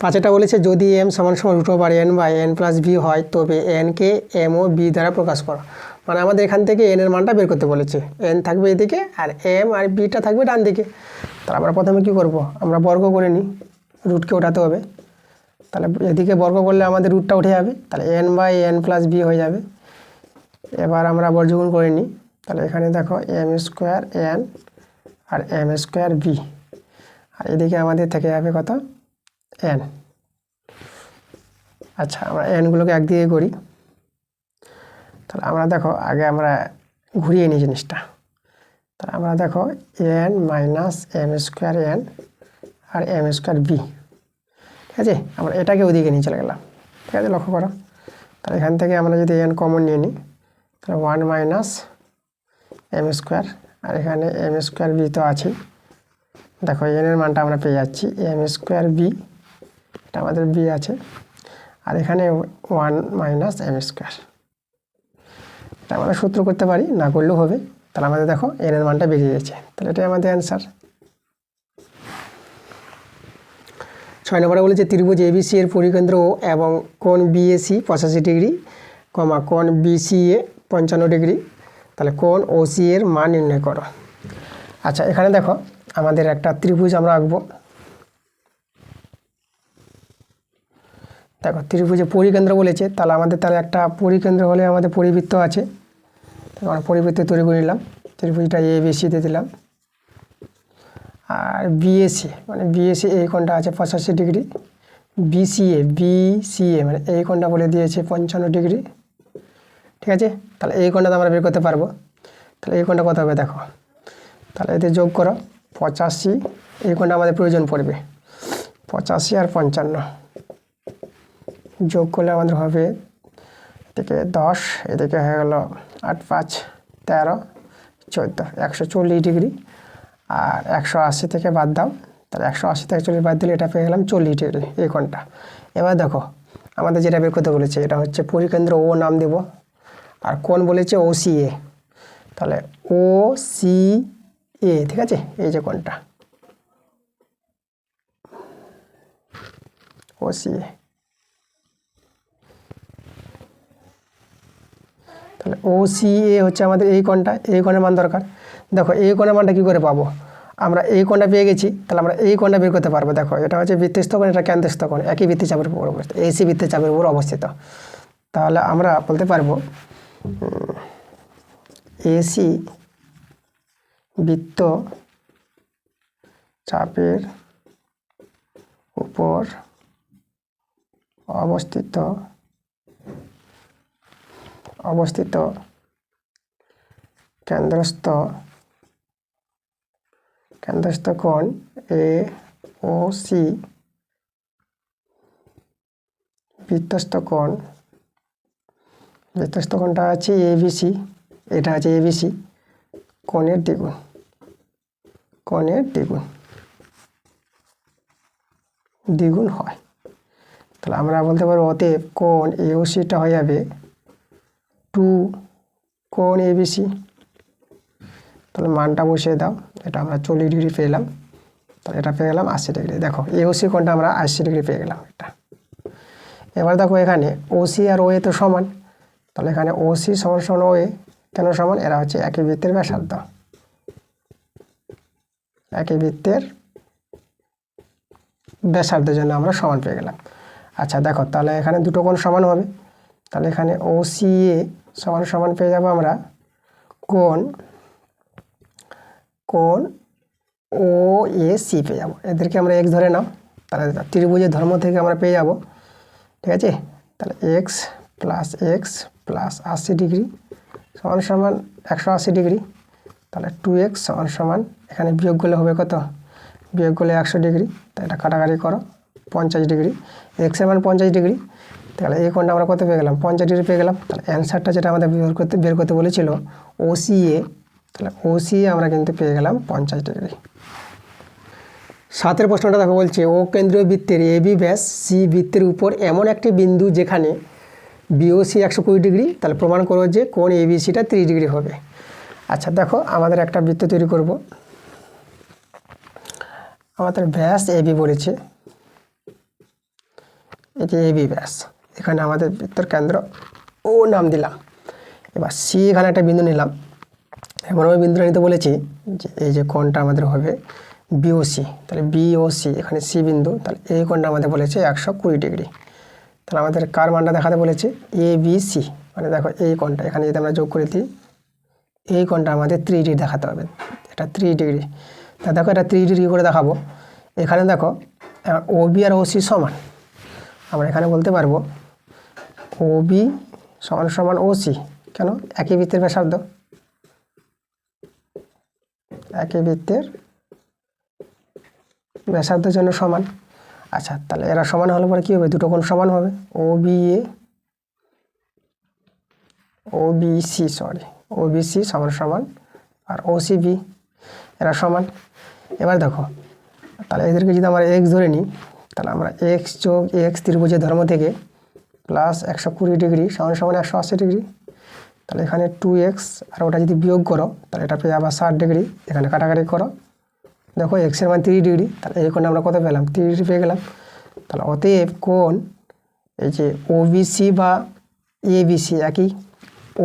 5এটা বলেছে যদি m সমান সমান √n/n+b হয় তবে n কে m ও b দ্বারা প্রকাশ করো। মানে আমাদের এখান থেকে n এর মানটা বের করতে বলেছে, n থাকবে এদিকে আর m আর bটা থাকবে ডান দিকে। তাহলে আমরা প্রথমে কি করব, আমরা বর্গ করে নিই, রুটকে ওঠাতে হবে, তাহলে এদিকে বর্গ করলে আমাদের রুটটা উঠে যাবে, তাহলে n/n+b হয়ে যাবে। এবার আমরা বর্গগুণ করে নিই, তাহলে এখানে দেখো m² n আর m² b, আর এদিকে আমাদের থেকে যাবে কত n। আচ্ছা আমরা nগুলোকে একদিকে করি, তাহলে আমরা দেখো আগে আমরা ঘুরিয়ে নিই জিনিসটা, তাহলে আমরা দেখো n - m² n আর m² b, ঠিক আছে, আমরা এটাকে ওদিকে নিয়ে চলে গেলাম। ঠিক আছে, লক্ষ্য করো, তাহলে এখান থেকে আমরা যদি n কমন নিয়ে নিই তাহলে 1 - m², আর এখানে m² b তো আছে, দেখো n এর মানটা আমরা পেয়ে যাচ্ছি m² b, এটা আমাদের b আছে, আর এখানে 1 - m², এটা আমরা সূত্র করতে পারি, না করলেও হবে। তাহলে আমাদের দেখো n এর মানটা বেরিয়ে গেছে, তাহলে এটাই আমাদের অ্যান্সার। 6 নম্বরে বলেছে ত্রিভুজ ABC এর পরিকেন্দ্র O এবং কোণ BAC 85 ডিগ্রি, কোণ BCA 55 ডিগ্রি, তাহলে কোণ OC এর মান নির্ণয় করো। আচ্ছা এখানে দেখো আমাদের একটা ত্রিভুজ আমরা আঁকবো, দেখো ত্রিভুজে পরিকেন্দ্র বলেছে, তাহলে আমাদের তাহলে একটা পরিকেন্দ্র হলে আমাদের পরিবৃত্ত আছে, আমরা পরিবৃত্ত তৈরি করে নিলাম, ত্রিভুজটা ABC দিয়ে দিলাম, আর BAC মানে BAC এই কোণটা আছে 85 ডিগ্রি, BCA মানে এই কোণটা বলে দিয়েছে 55 ডিগ্রি। ঠিক আছে, তাহলে এই কোণটা আমরা বের করতে পারবো, তাহলে এই কোণটা কত হবে দেখো, তাহলে এতে যোগ করো 85, এই কোণটা আমাদের প্রয়োজন পড়বে 85 আর 55, যোগ করলে আমাদের হবে এদিকে 10, এদিকে হয়ে গেল 8 × 5 = 13, 14, 140 ডিগ্রি, আর 180 থেকে বাদ দাও, তাহলে 180 থেকে 40 বাদ দিলে এটা পেয়ে গেলাম 40 ডিগ্রি এই কোণটা। এবার দেখো আমাদের যেটা বের করতে বলেছে এটা হচ্ছে পরিকেন্দ্র ও নাম দেব, আর কোণ বলেছে OCA, তাহলে OCA, ঠিক আছে, এই যে কোণটা, OCA। তাহলে OCA হচ্ছে আমাদের এই কোণটা, এই কোণের মান দরকার। দেখো এই কোণের মানটা কী করে পাবো, আমরা এই কোণটা পেয়ে গেছি, তাহলে আমরা এই কোণটা বের করতে পারবো। দেখো এটা হচ্ছে বৃত্তস্থ কোণ, এটা কেন্দ্রস্থ কোণ, একই বৃত্তচাপের উপর অবস্থিত, AC বৃত্তচাপের উপর অবস্থিত। তাহলে আমরা বলতে পারবো AC বৃত্ত চাপের উপর অবস্থিত কেন্দ্রস্থ কোণ AOC বৃত্তস্থ কোণটা আছে ABC, এটা আছে ABC, কোণের দ্বিগুণ হয়। তাহলে আমরা বলতে পারবো অতএব কোণ AOCটা হয়ে যাবে 2 কোণ ABC। তাহলে মানটা বসিয়ে দাও, এটা আমরা 40 ডিগ্রি পেলাম, তাহলে এটা পেয়ে গেলাম 80 ডিগ্রি। দেখো AOC কোণটা আমরা 80 ডিগ্রি পেয়ে গেলাম এটা। এবার দেখো এখানে OC আর OA তো সমান, তাহলে এখানে OC সমান OA কেন সমান, এরা হচ্ছে একই বৃত্তের ব্যাসার্ধ, একই বৃত্তের ব্যাসার্ধের জন্য আমরা সমান পেয়ে গেলাম। আচ্ছা দেখো তাহলে এখানে দুটো কোণ সমান হবে, তাহলে এখানে OCA সমান পেয়ে যাব আমরা কোণ OAC পেয়ে যাব। এদেরকে আমরা x ধরে নাও, তাহলে ত্রিভুজের ধর্ম থেকে আমরা পেয়ে যাব, ঠিক আছে। তাহলে x প্লাস 80 ডিগ্রি সমান 180 ডিগ্রি, তাহলে 2x সমান এখানে বিয়োগ করলে হবে কত, বিয়োগ করলে 100 ডিগ্রি, তাই এটা কাটাকাটি করো 50 ডিগ্রি, x এর মান 50 ডিগ্রি, তাহলে এই কোণটা আমরা কত পেয়ে গেলাম, 50 ডিগ্রি পেয়ে গেলাম। তাহলে অ্যান্সারটা যেটা আমাদের বের করতে বলেছিল OCA, তাহলে OCA আমরা কিন্তু পেয়ে গেলাম 50 ডিগ্রি। 7 প্রশ্নটা দেখো বলছে ও কেন্দ্রীয় বৃত্তের AB ব্যাস C বৃত্তের উপর এমন একটি বিন্দু যেখানে BOC 120 ডিগ্রি, তাহলে প্রমাণ করো যে কোণ ABCটা 30 ডিগ্রি হবে। আচ্ছা দেখো আমাদের একটা বৃত্ত তৈরি করব, আমাদের ব্যাস AB বলেছে, এই যে AB ব্যাস, এখানে আমাদের বৃত্তের কেন্দ্র ও নাম দিলাম। এবার C এখানে একটা বিন্দু নিলাম, এমনভাবে বিন্দুটা নিতে বলেছি যে এই যে কোণটা আমাদের হবে BOC, তাহলে BOC এখানে C বিন্দু, তাহলে এই কোণটা আমাদের বলেছে 120 ডিগ্রি। তাহলে আমাদের কার মানটা দেখাতে বলেছে ABC, মানে দেখো এই কোণটা এখানে যদি আমরা যোগ করে দিই, এই কোণটা আমাদের 3 ডিগ্রি দেখাতে হবে, এটা 3 ডিগ্রি। তা দেখো এটা 3 ডিগ্রি করে দেখাবো। এখানে দেখো OB আর OC সমান, আমরা এখানে বলতে পারবো OB সমান OC, কেন, একই বৃত্তের ব্যাসার্ধ, একই বৃত্তের ব্যাসার্ধের জন্য সমান। আচ্ছা তাহলে এরা সমান হলে পরে কী হবে, দুটো কোণ সমান হবে, OBC সমান আর OCB এরা সমান। এবার দেখো তাহলে এদেরকে যদি আমরা x ধরে নিই, তাহলে আমরা x যোগ x ত্রিভুজের ধর্ম থেকে প্লাস 120 ডিগ্রি সমান 180 ডিগ্রি, তাহলে এখানে 2x আর ওটা যদি বিয়োগ করো তাহলে এটা পেয়ে আবার 60 ডিগ্রি, এখানে কাটাকাটি করো, দেখো x এর মান 30 ডিগ্রি, তাহলে এই কোণে আমরা কত পেলাম, 30 ডিগ্রি পেয়ে গেলাম। তাহলে অতএব কোণ এই যে OBC বা ABC একই,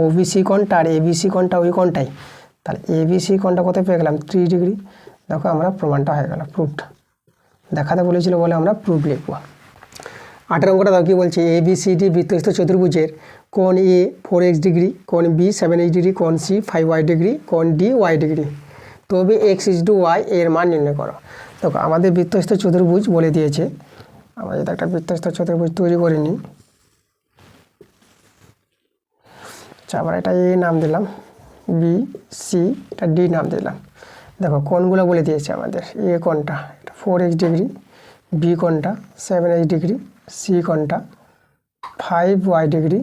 OBC কোণটা আর ABC কোণটা ওই কোণটাই, তাহলে ABC কোণটা কত পেয়ে গেলাম, 30 ডিগ্রি। দেখো আমরা প্রমাণটা হয়ে গেল, প্রুফড দেখাতে বলেছিল বলে আমরা প্রুফ লিখবো। 8 অঙ্কটা দাও কি বলছে ABCD বৃত্তস্থ চতুর্ভুজের কোণ A 4x ডিগ্রি, কোণ B 7h ডিগ্রি, কোণ C 5y ডিগ্রি, কোণ D y ডিগ্রি, তবে x/y এর মান নির্ণয় করো। দেখো আমাদের বৃত্তস্থ চতুর্ভুজ বলে দিয়েছে, আমরা যদি একটা বৃত্তস্থ চতুর্ভুজ তৈরি করে নিই, আচ্ছা আবার এটা A নাম দিলাম, B C এটা D নাম দিলাম। দেখো কোণগুলো বলে দিয়েছে আমাদের, A কোণটা এটা 4x ডিগ্রি, B কোণটা 7h ডিগ্রি, C কোণটা 5y ডিগ্রি,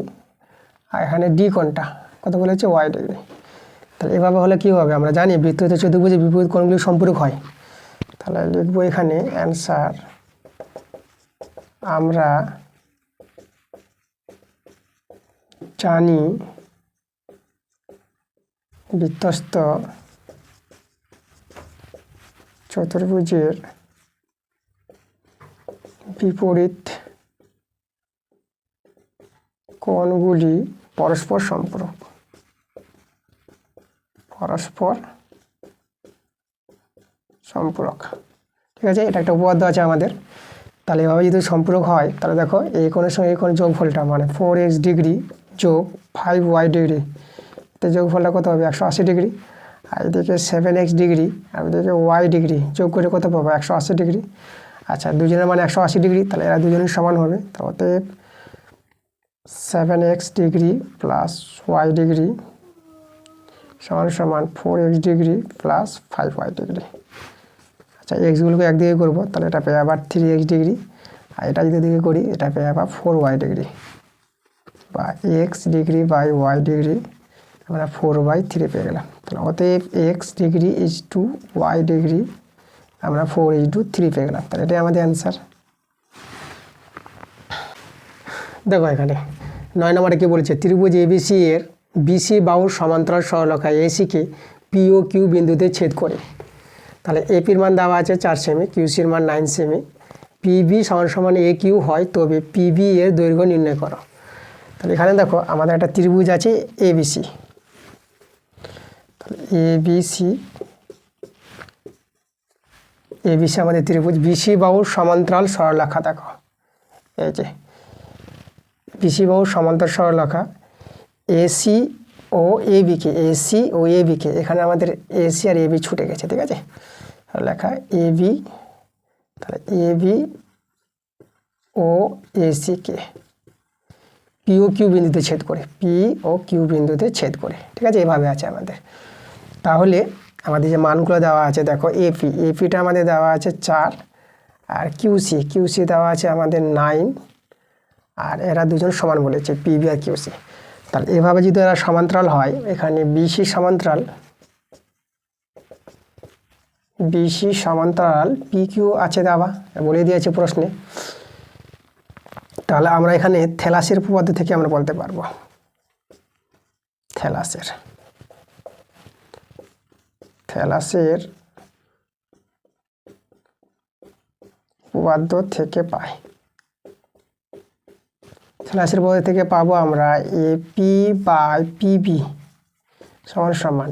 আর এখানে D কোণটা কত বলেছে y ডিগ্রি। তাহলে এভাবে হলে কী হবে, আমরা জানি বৃত্তস্থ চতুর্ভুজে বিপরীত কোণগুলি সম্পূরক হয়। তাহলে লিখবো এখানে অ্যান্সার, আমরা জানি বৃত্তস্থ চতুর্ভুজের বিপরীত কোণগুলি পরস্পর সম্পূরক। ঠিক আছে, এটা একটা উপপাদ্য আছে আমাদের। তাহলে এভাবে যদি সম্পূরক হয় তাহলে দেখো এই কোণের সঙ্গে এই কোণের যোগফলটা মানে 4x ডিগ্রি যোগ 5y ডিগ্রি, এতে যোগফলটা কত হবে 180 ডিগ্রি। আর এদিকে 7x ডিগ্রি আর এদিকে y ডিগ্রি যোগ করে কত পাবো 180 ডিগ্রি। আচ্ছা, দুজনের মানে 180 ডিগ্রি, তাহলে এরা দুজনের সমান হবে। তো অতএব 7x degree plus y degree সমান সমান 4x degree plus 5y degree. আচ্ছা, এক্সগুলোকে একদিকে করবো, তাহলে এটা পেয়ে আবার 3x ডিগ্রি, আর এটা যদি দিকে করি এটা পেয়ে আবার 4y ডিগ্রি, বা x degree by y degree আমরা 4/3 পেয়ে গেলাম। তাহলে অতএব x degree is to y degree আমরা 4/3 পেয়ে গেলাম। তাহলে এটাই আমাদের অ্যান্সার। দেখো এখানে 9 নম্বরে কি বলেছে, ত্রিভুজ ABC এর BC বাহুর সমান্তরাল সরলরেখা ACকে P ও Q বিন্দুতে ছেদ করে। তাহলে APর মান দেওয়া আছে 4 সেমি, QCর মান 9 সেমি, PB সমান AQ হয় তবে PB এর দৈর্ঘ্য নির্ণয় করো। তাহলে এখানে দেখো আমাদের একটা ত্রিভুজ আছে ABC। তাহলে ABC আমাদের ত্রিভুজ, BC বাহুর সমান্তরাল সরলরেখা। দেখো এই যে BC বাহুর সমান্তরাল সরলরেখা AC ও AB কে এখানে আমাদের AC আর AB ছুটে গেছে। ঠিক আছে, লেখা AB, তাহলে AB ও AC কে P ও Q বিন্দুতে ছেদ করে, P ও Q বিন্দুতে ছেদ করে। ঠিক আছে, এভাবে আছে আমাদের। তাহলে আমাদের যে মানগুলো দেওয়া আছে দেখো, APটা আমাদের দেওয়া আছে 4, আর QC দেওয়া আছে আমাদের 9, আর এরা দুজন সমান বলেছে PB আর QC। তাহলে এভাবে যদি এরা সমান্তরাল হয়, এখানে BC সমান্তরাল PQ আছে দেওয়া, বলে দিয়েছে প্রশ্নে। তাহলে আমরা এখানে থ্যালাসের উপপাদ্য থেকে আমরা বলতে পারবো, থ্যালাসের উপপাদ্য থেকে পাই। থ্যালাসের উপপাদ্য থেকে পাবো আমরা AP বাই PB সমান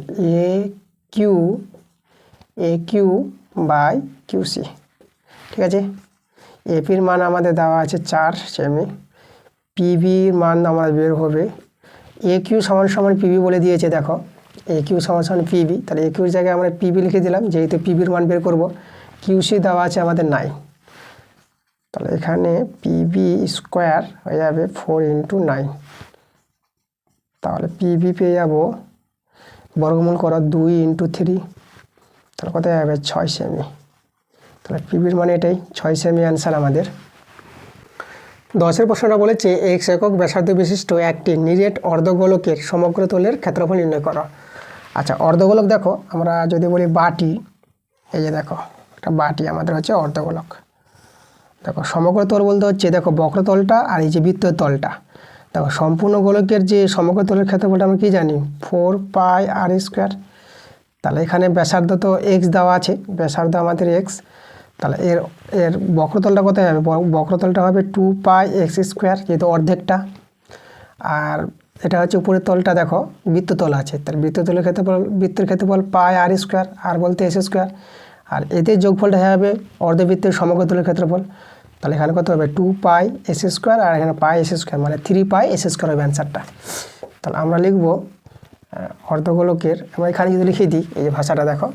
AQ বাই QC। ঠিক আছে, APর মান আমাদের দেওয়া আছে 4 সেমি, PBর মান আমাদের বের হবে AQ সমান PB বলে দিয়েছে। দেখো AQ সমান PB, তাহলে AQর জায়গায় আমরা PB লিখে দিলাম, যেহেতু PBর মান বের করব। QC দেওয়া আছে আমাদের 9, তাহলে এখানে PB স্কোয়ার হয়ে যাবে 4 × 9। তাহলে PB পেয়ে যাবো, বর্গমূল করো 2 × 3, তাহলে কত যাবে 6 সেমি। তাহলে PBর মানে এটাই 6 সেমি অ্যান্সার আমাদের। 10এর প্রশ্নটা বলেছে x একক ব্যাসার্ধ বিশিষ্ট একটি নিরেট অর্ধগোলকের সমগ্র তলের ক্ষেত্রফল নির্ণয় করো। আচ্ছা, অর্ধগোলক দেখো আমরা যদি বলি বাটি, এই যে দেখো একটা বাটি আমাদের হচ্ছে অর্ধগোলক। দেখো সমগ্র তল বলতে হচ্ছে দেখো বক্রতলটা আর এই যে বৃত্তের তলটা। দেখো সম্পূর্ণ গোলকের যে সমগ্র তলের ক্ষেত্রফলটা আমরা কি জানি 4πr²। তাহলে এখানে ব্যাসার্ধ তো x দেওয়া আছে, ব্যাসার্ধ আমাদের x, তাহলে এর বক্রতলটা কত হবে, বক্রতলটা হবে 2πx², যেহেতু অর্ধেকটা। আর এটা হচ্ছে উপরের তলটা, দেখো বৃত্ততল আছে, তাহলে বৃত্তের ক্ষেত্রফল πr², আর বলতে s², আর এদের যোগফলটা হবে অর্ধবৃত্তের সমগ্র তলের ক্ষেত্রফল। তাহলে এখানে কত হবে 2πs², আর এখানে πs², মানে 3πs² হবে অ্যান্সারটা। তাহলে আমরা লিখব অর্ধগোলকের, আমরা এখানে যদি লিখে দিই এই যে ভাষাটা দেখো,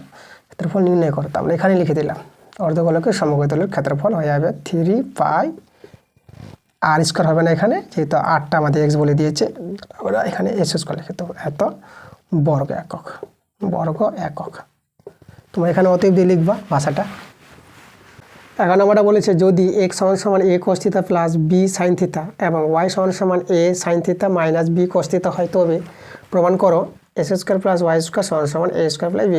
ক্ষেত্রফল নির্ণয় করো, আমরা এখানে লিখে দিলাম অর্ধগোলকের সমগ্র তলের ক্ষেত্রফল হয়ে যাবে 3πr² হবে না এখানে, যেহেতু 8টা আমাদের x বলে দিয়েছে, আমরা এখানে s² লিখে দেবো, এত বর্গ একক। তোমরা এখানে অতএব দিয়ে লিখবা ভাষাটা। 11 নম্বরটা বলেছে যদি x সমান a cos θ plus b sin θ এবং y সমান a sin θ minus b cos θ হয় তবে প্রমাণ করো s² প্লাস y² সমান a² প্লাস b²।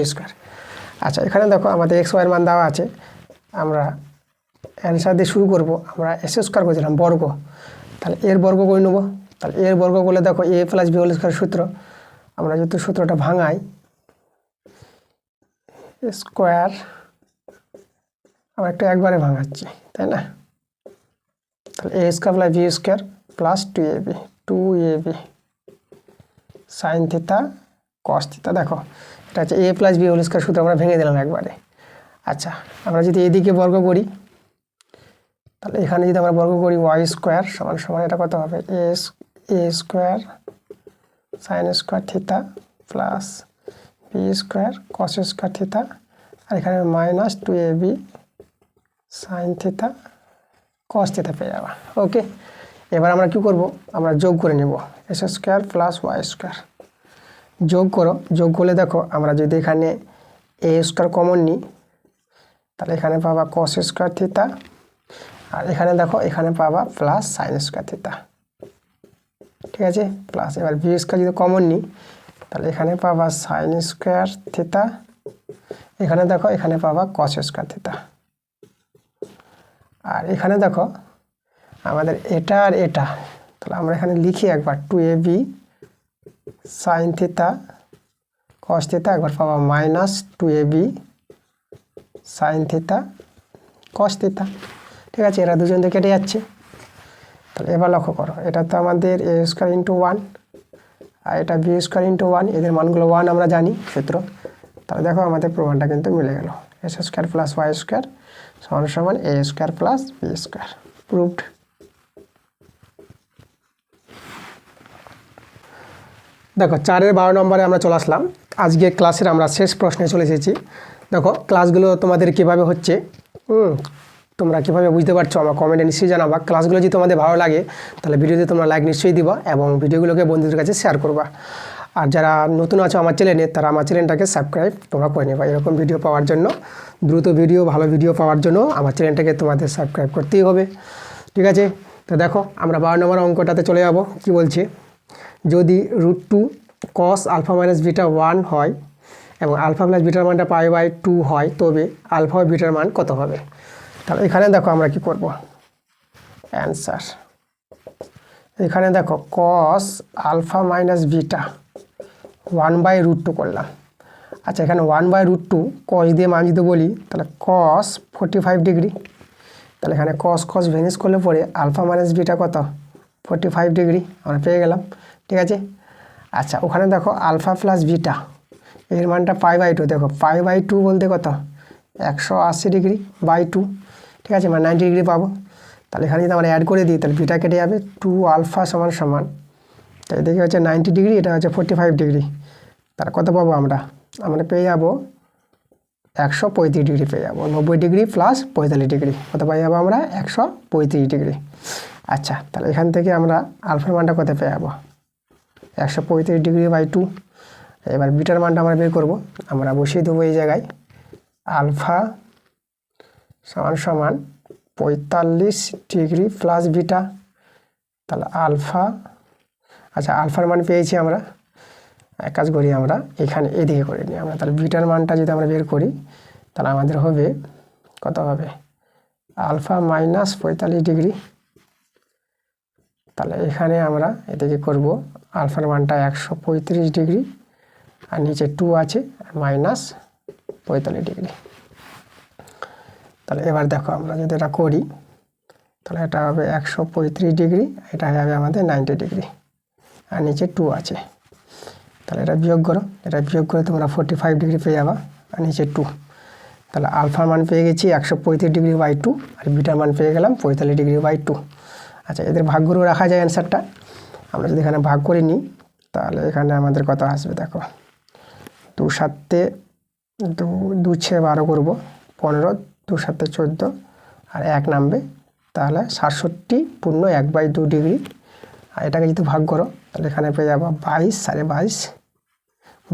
আচ্ছা, এখানে দেখো আমাদের x y এর মান দেওয়া আছে, আমরা অ্যান্সার দিয়ে শুরু করব। আমরা s² করেছিলাম বর্গ, তাহলে এর বর্গ করে নেব। তাহলে এর বর্গ করলে দেখো a plus b whole square সূত্র, আমরা যেহেতু সূত্রটা ভাঙাই স্কোয়ার, আমরা একটু একবারে ভাঙাচ্ছি, তাই না। তাহলে a² plus b² plus 2ab 2ab sine theta cos theta. দেখো এটা হচ্ছে a plus b whole square সূত্র আমরা ভেঙে দিলাম একবারে। আচ্ছা আমরা যদি এদিকে বর্গ করি তাহলে এখানে যদি আমরা বর্গ করি y স্কয়ার সমান সমান এটা কত হবে a square sine square theta plus b square cos square theta আর এখানে minus 2ab sine theta cos theta পেয়ে যাবা। ওকে, এবার আমরা কি করব, আমরা যোগ করে নেব x square plus y square. যোগ করো, যোগ করলে দেখো আমরা যদি এখানে এ স্কয়ার কমন নিই তাহলে এখানে পাবা কস স্কয়ার থিটা আর এখানে দেখো এখানে পাবা প্লাস সাইন স্কয়ার থিটা। ঠিক আছে, প্লাস এবার বি স্কয়ার যদি কমন নিই তাহলে এখানে পাবা সাইন স্কয়ার থিটা, এখানে দেখো এখানে পাবা কস স্কয়ার থিটা। আর এখানে দেখো আমাদের এটা আর এটা, তাহলে আমরা এখানে লিখি একবার 2ab sine theta cos theta, একবার পাবা minus 2ab sine theta cos theta. ঠিক আছে, এরা দুজন দিয়ে কেটে যাচ্ছে। তাহলে এবার লক্ষ্য করো, এটা তো আমাদের a স্কয়ার ইন্টু 1 আর এটা b স্কয়ার ইন্টু 1, এদের মানগুলো 1 আমরা জানি সূত্র। তাহলে দেখো আমাদের প্রমাণটা কিন্তু মিলে গেল, x square plus y square সমান সমান a square plus b square. Proved. দেখো 4-এর 12 নম্বরে আমরা চলে আসলাম। আজকে ক্লাসের আমরা শেষ প্রশ্নে চলে এসেছি। দেখো ক্লাসগুলো তোমাদের কিভাবে হচ্ছে, তোমরা কিভাবে বুঝতে পারছো আমার কমেন্টে নিশ্চয়ই জানাবা। ক্লাসগুলো যদি তোমাদের ভালো লাগে তাহলে ভিডিওতে তোমরা লাইক নিশ্চয়ই দিবা এবং ভিডিওগুলোকে বন্ধুদের কাছে শেয়ার করবা। আর যারা নতুন আছো আমার চ্যানেলে তারা আমার চ্যানেলটাকে সাবস্ক্রাইব তোমরা করে নেবা। এরকম ভিডিও পাওয়ার জন্য, দ্রুত ভিডিও, ভালো ভিডিও পাওয়ার জন্য আমার চ্যানেলটাকে তোমাদের সাবস্ক্রাইব করতেই হবে। ঠিক আছে, তো দেখো আমরা 12 নম্বর অঙ্কটাতে চলে যাব। কি বলছে, যদি √2 cos আলফা মাইনাস বিটা 1 হয় এবং আলফা প্লাস বিটার মানটা π/2 হয়, তবে আলফা ও বিটার মান কত হবে? তাহলে এখানে দেখো আমরা কি করব, অ্যান্সার এখানে দেখো cos আলফা মাইনাস বিটা 1/√2 করলাম। আচ্ছা এখানে 1/√2 cos দিয়ে মান যদি বলি তাহলে cos 45 ডিগ্রি, তাহলে এখানে cos ভেনিস করলে পরে আলফা মাইনাস বিটা কত 45 ডিগ্রি আমরা পেয়ে গেলাম। ঠিক আছে, আচ্ছা ওখানে দেখো আলফা প্লাস বিটা এর মানটা π/2, দেখো π/2 বলতে কত 180 ডিগ্রি বাই 2। ঠিক আছে, মানে 90 ডিগ্রি পাবো। তাহলে এখানে যদি আমরা অ্যাড করে দিই তাহলে বিটা কেটে যাবে, 2 আলফা সমান সমান, তাই দেখি হচ্ছে 90 ডিগ্রি, এটা হচ্ছে 45 ডিগ্রি। তাহলে কত পাবো আমরা পেয়ে যাবো 135 ডিগ্রি পেয়ে যাবো। 90 ডিগ্রি প্লাস 45 ডিগ্রি কত পেয়ে যাবো আমরা 135 ডিগ্রি। আচ্ছা তাহলে এখান থেকে আমরা আলফার মানটা কত পেয়ে যাবো 135 ডিগ্রি বাই 2। এবার বিটার মানটা আমরা বের করবো, আমরা বসিয়ে দেবো এই জায়গায় আলফা সমান সমান 45 ডিগ্রি প্লাস বিটা। তাহলে আলফা, আচ্ছা আলফার মান পেয়েছি আমরা, এক কাজ করি আমরা এখানে এদিকে করে নিই আমরা। তাহলে বিটার মানটা যদি আমরা বের করি তাহলে আমাদের হবে কত হবে আলফা মাইনাস 45 ডিগ্রি। তাহলে এখানে আমরা এদিকে করব আলফার মানটা 135 ডিগ্রি আর নিচে 2 আছে মাইনাস 45 ডিগ্রি। তাহলে এবার দেখো আমরা যদি এটা করি তাহলে এটা হবে 135 ডিগ্রি, এটা হবে আমাদের 90 ডিগ্রি আর নিচে 2 আছে। তাহলে এটা বিয়োগ করো, এটা বিয়োগ করে তোমরা 45 ডিগ্রি পেয়ে যাবা আর নিচে 2। তাহলে আলফার মান পেয়ে গেছি 135 ডিগ্রি বাই 2 আর বিটার মান পেয়ে গেলাম 45 ডিগ্রি বাই 2। আচ্ছা এদের ভাগ করেও রাখা যায় অ্যান্সারটা। আমরা যদি এখানে ভাগ করে নিই তাহলে এখানে আমাদের কত আসবে দেখো, 2 7 2 6 12 করবো 15, 2 7 14 আর 1 নামবে, তাহলে 67 পূর্ণ 1/2 ডিগ্রি। আর এটাকে যদি ভাগ করো তাহলে এখানে পেয়ে যাবো 22 সাড়ে 22,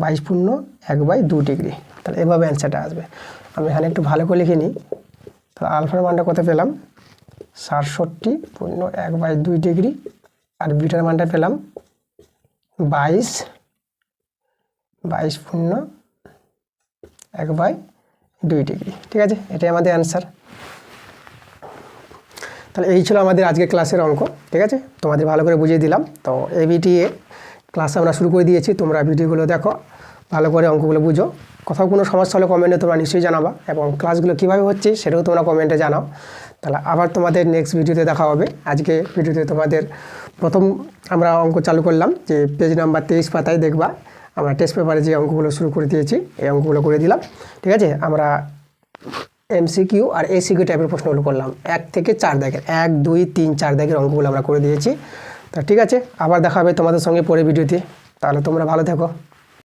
22 পূর্ণ 1/2 ডিগ্রি। তাহলে এভাবে অ্যান্সারটা আসবে। আমি এখানে একটু ভালো করে লিখে নিই। তাহলে আলফার মানটা কত পেলাম 67 পূর্ণ 1/2 ডিগ্রি আর বিটার মানটা পেলাম 22 পূর্ণ 1/2 ডিগ্রি। ঠিক আছে, এটাই আমাদের অ্যান্সার। তাহলে এই ছিল আমাদের আজকে ক্লাসের অঙ্ক। ঠিক আছে, তোমাদের ভালো করে বুঝিয়ে দিলাম। তো এবিটিএ ক্লাস আমরা শুরু করে দিয়েছি, তোমরা ভিডিওগুলো দেখো, ভালো করে অঙ্কগুলো বুঝো। কোথাও কোনো সমস্যা হলে কমেন্টে তোমরা নিশ্চয়ই জানাবা এবং ক্লাসগুলো কীভাবে হচ্ছে সেটাও তোমরা কমেন্টে জানাও। তাহলে আবার তোমাদের নেক্সট ভিডিওতে দেখা হবে। আজকে ভিডিওতে তোমাদের প্রথম আমরা অঙ্ক চালু করলাম, যে পেজ নাম্বার 23 পাতায় দেখবা আমরা টেস্ট পেপারে যে অঙ্কগুলো শুরু করে দিয়েছি এই অঙ্কগুলো করে দিলাম। ঠিক আছে, আমরা এমসিকিউ আর এসিকিউ টাইপের প্রশ্নগুলো করলাম 1 থেকে 4 দাগের, 1 2 3 4 দাগের অঙ্কগুলো আমরা করে দিয়েছি। তা ঠিক আছে, আবার দেখা হবে তোমাদের সঙ্গে পরে ভিডিওতে। তাহলে তোমরা ভালো থেকো।